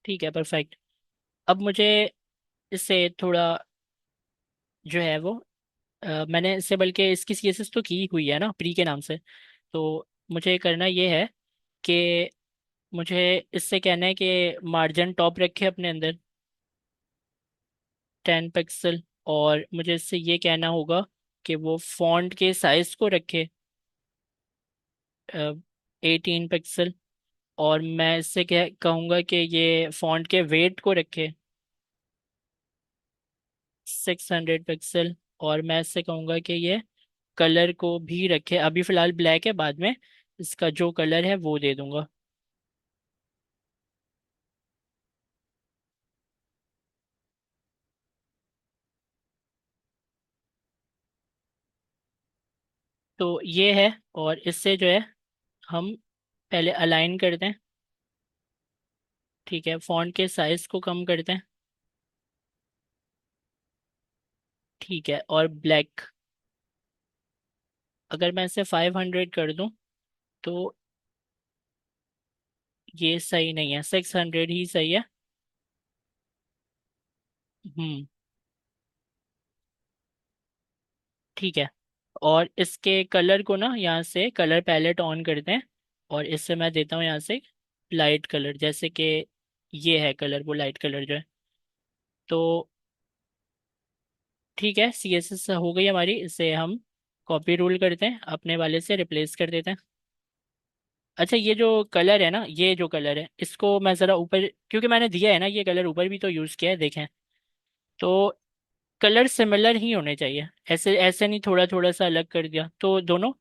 Speaker 1: ठीक है, परफेक्ट। अब मुझे इससे थोड़ा जो है वो मैंने इससे बल्कि इसकी CSS तो की हुई है ना प्री के नाम से। तो मुझे करना ये है कि मुझे इससे कहना है कि मार्जिन टॉप रखे अपने अंदर 10 पिक्सल, और मुझे इससे ये कहना होगा कि वो फॉन्ट के साइज को रखे 18 पिक्सल, और मैं इससे कह कहूँगा कि ये फॉन्ट के वेट को रखे 600 पिक्सल, और मैं इससे कहूँगा कि ये कलर को भी रखे, अभी फ़िलहाल ब्लैक है, बाद में इसका जो कलर है वो दे दूंगा। तो ये है, और इससे जो है हम पहले अलाइन करते हैं। ठीक है, फॉन्ट के साइज को कम करते हैं। ठीक है, और ब्लैक अगर मैं इसे 500 कर दूं तो ये सही नहीं है, 600 ही सही है। हम्म। ठीक है, और इसके कलर को ना यहाँ से कलर पैलेट ऑन करते हैं, और इससे मैं देता हूँ यहाँ से लाइट कलर, जैसे कि ये है कलर, वो लाइट कलर जो है। तो ठीक है, सी एस एस हो गई हमारी, इसे हम कॉपी रूल करते हैं, अपने वाले से रिप्लेस कर देते हैं। अच्छा, ये जो कलर है ना, ये जो कलर है इसको मैं ज़रा ऊपर, क्योंकि मैंने दिया है ना ये कलर, ऊपर भी तो यूज़ किया है, देखें। तो कलर सिमिलर ही होने चाहिए, ऐसे ऐसे नहीं थोड़ा थोड़ा सा अलग कर दिया, तो दोनों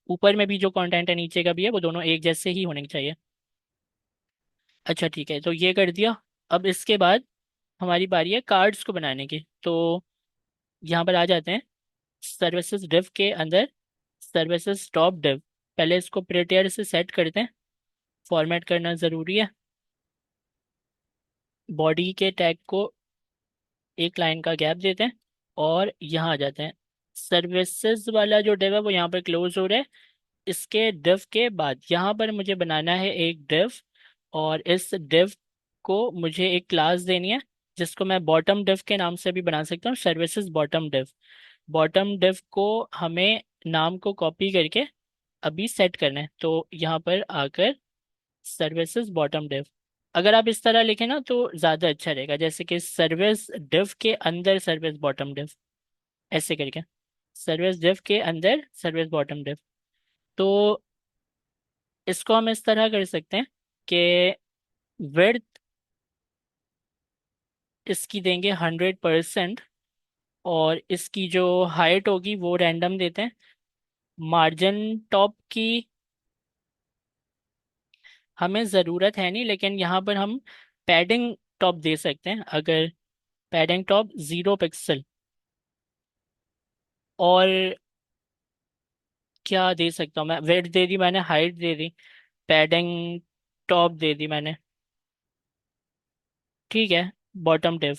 Speaker 1: ऊपर में भी जो कंटेंट है नीचे का भी है, वो दोनों एक जैसे ही होने चाहिए। अच्छा ठीक है, तो ये कर दिया। अब इसके बाद हमारी बारी है कार्ड्स को बनाने की, तो यहाँ पर आ जाते हैं सर्विसेज डिव के अंदर, सर्विसेज टॉप डिव। पहले इसको प्रिटेयर से सेट करते हैं, फॉर्मेट करना ज़रूरी है। बॉडी के टैग को एक लाइन का गैप देते हैं, और यहाँ आ जाते हैं। सर्विसेज वाला जो डिव है वो यहाँ पर क्लोज हो रहा है। इसके div के बाद यहाँ पर मुझे बनाना है एक div, और इस div को मुझे एक क्लास देनी है, जिसको मैं बॉटम div के नाम से भी बना सकता हूँ, services bottom div। Bottom div को हमें नाम को कॉपी करके अभी सेट करना है, तो यहाँ पर आकर सर्विसेज बॉटम div। अगर आप इस तरह लिखें ना तो ज़्यादा अच्छा रहेगा, जैसे कि सर्विस div के अंदर सर्विस बॉटम div, ऐसे करके सर्विस div के अंदर सर्विस बॉटम div। तो इसको हम इस तरह कर सकते हैं कि विड्थ इसकी देंगे 100%, और इसकी जो हाइट होगी वो रैंडम देते हैं। मार्जिन टॉप की हमें ज़रूरत है नहीं, लेकिन यहाँ पर हम पैडिंग टॉप दे सकते हैं, अगर पैडिंग टॉप 0 पिक्सल। और क्या दे सकता हूँ मैं, विड्थ दे दी मैंने, हाइट दे दी, पैडिंग टॉप दे दी मैंने। ठीक है, बॉटम डिव।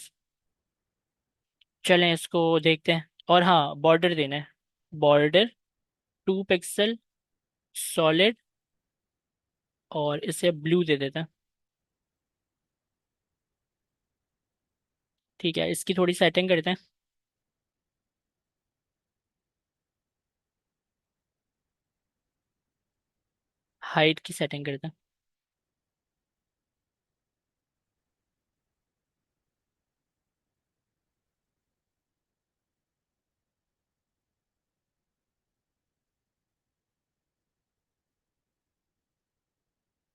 Speaker 1: चलें इसको देखते हैं, और हाँ बॉर्डर देना है, बॉर्डर 2 पिक्सल सॉलिड, और इसे ब्लू दे देते हैं। ठीक है, इसकी थोड़ी सेटिंग करते हैं, हाइट की सेटिंग करते हैं।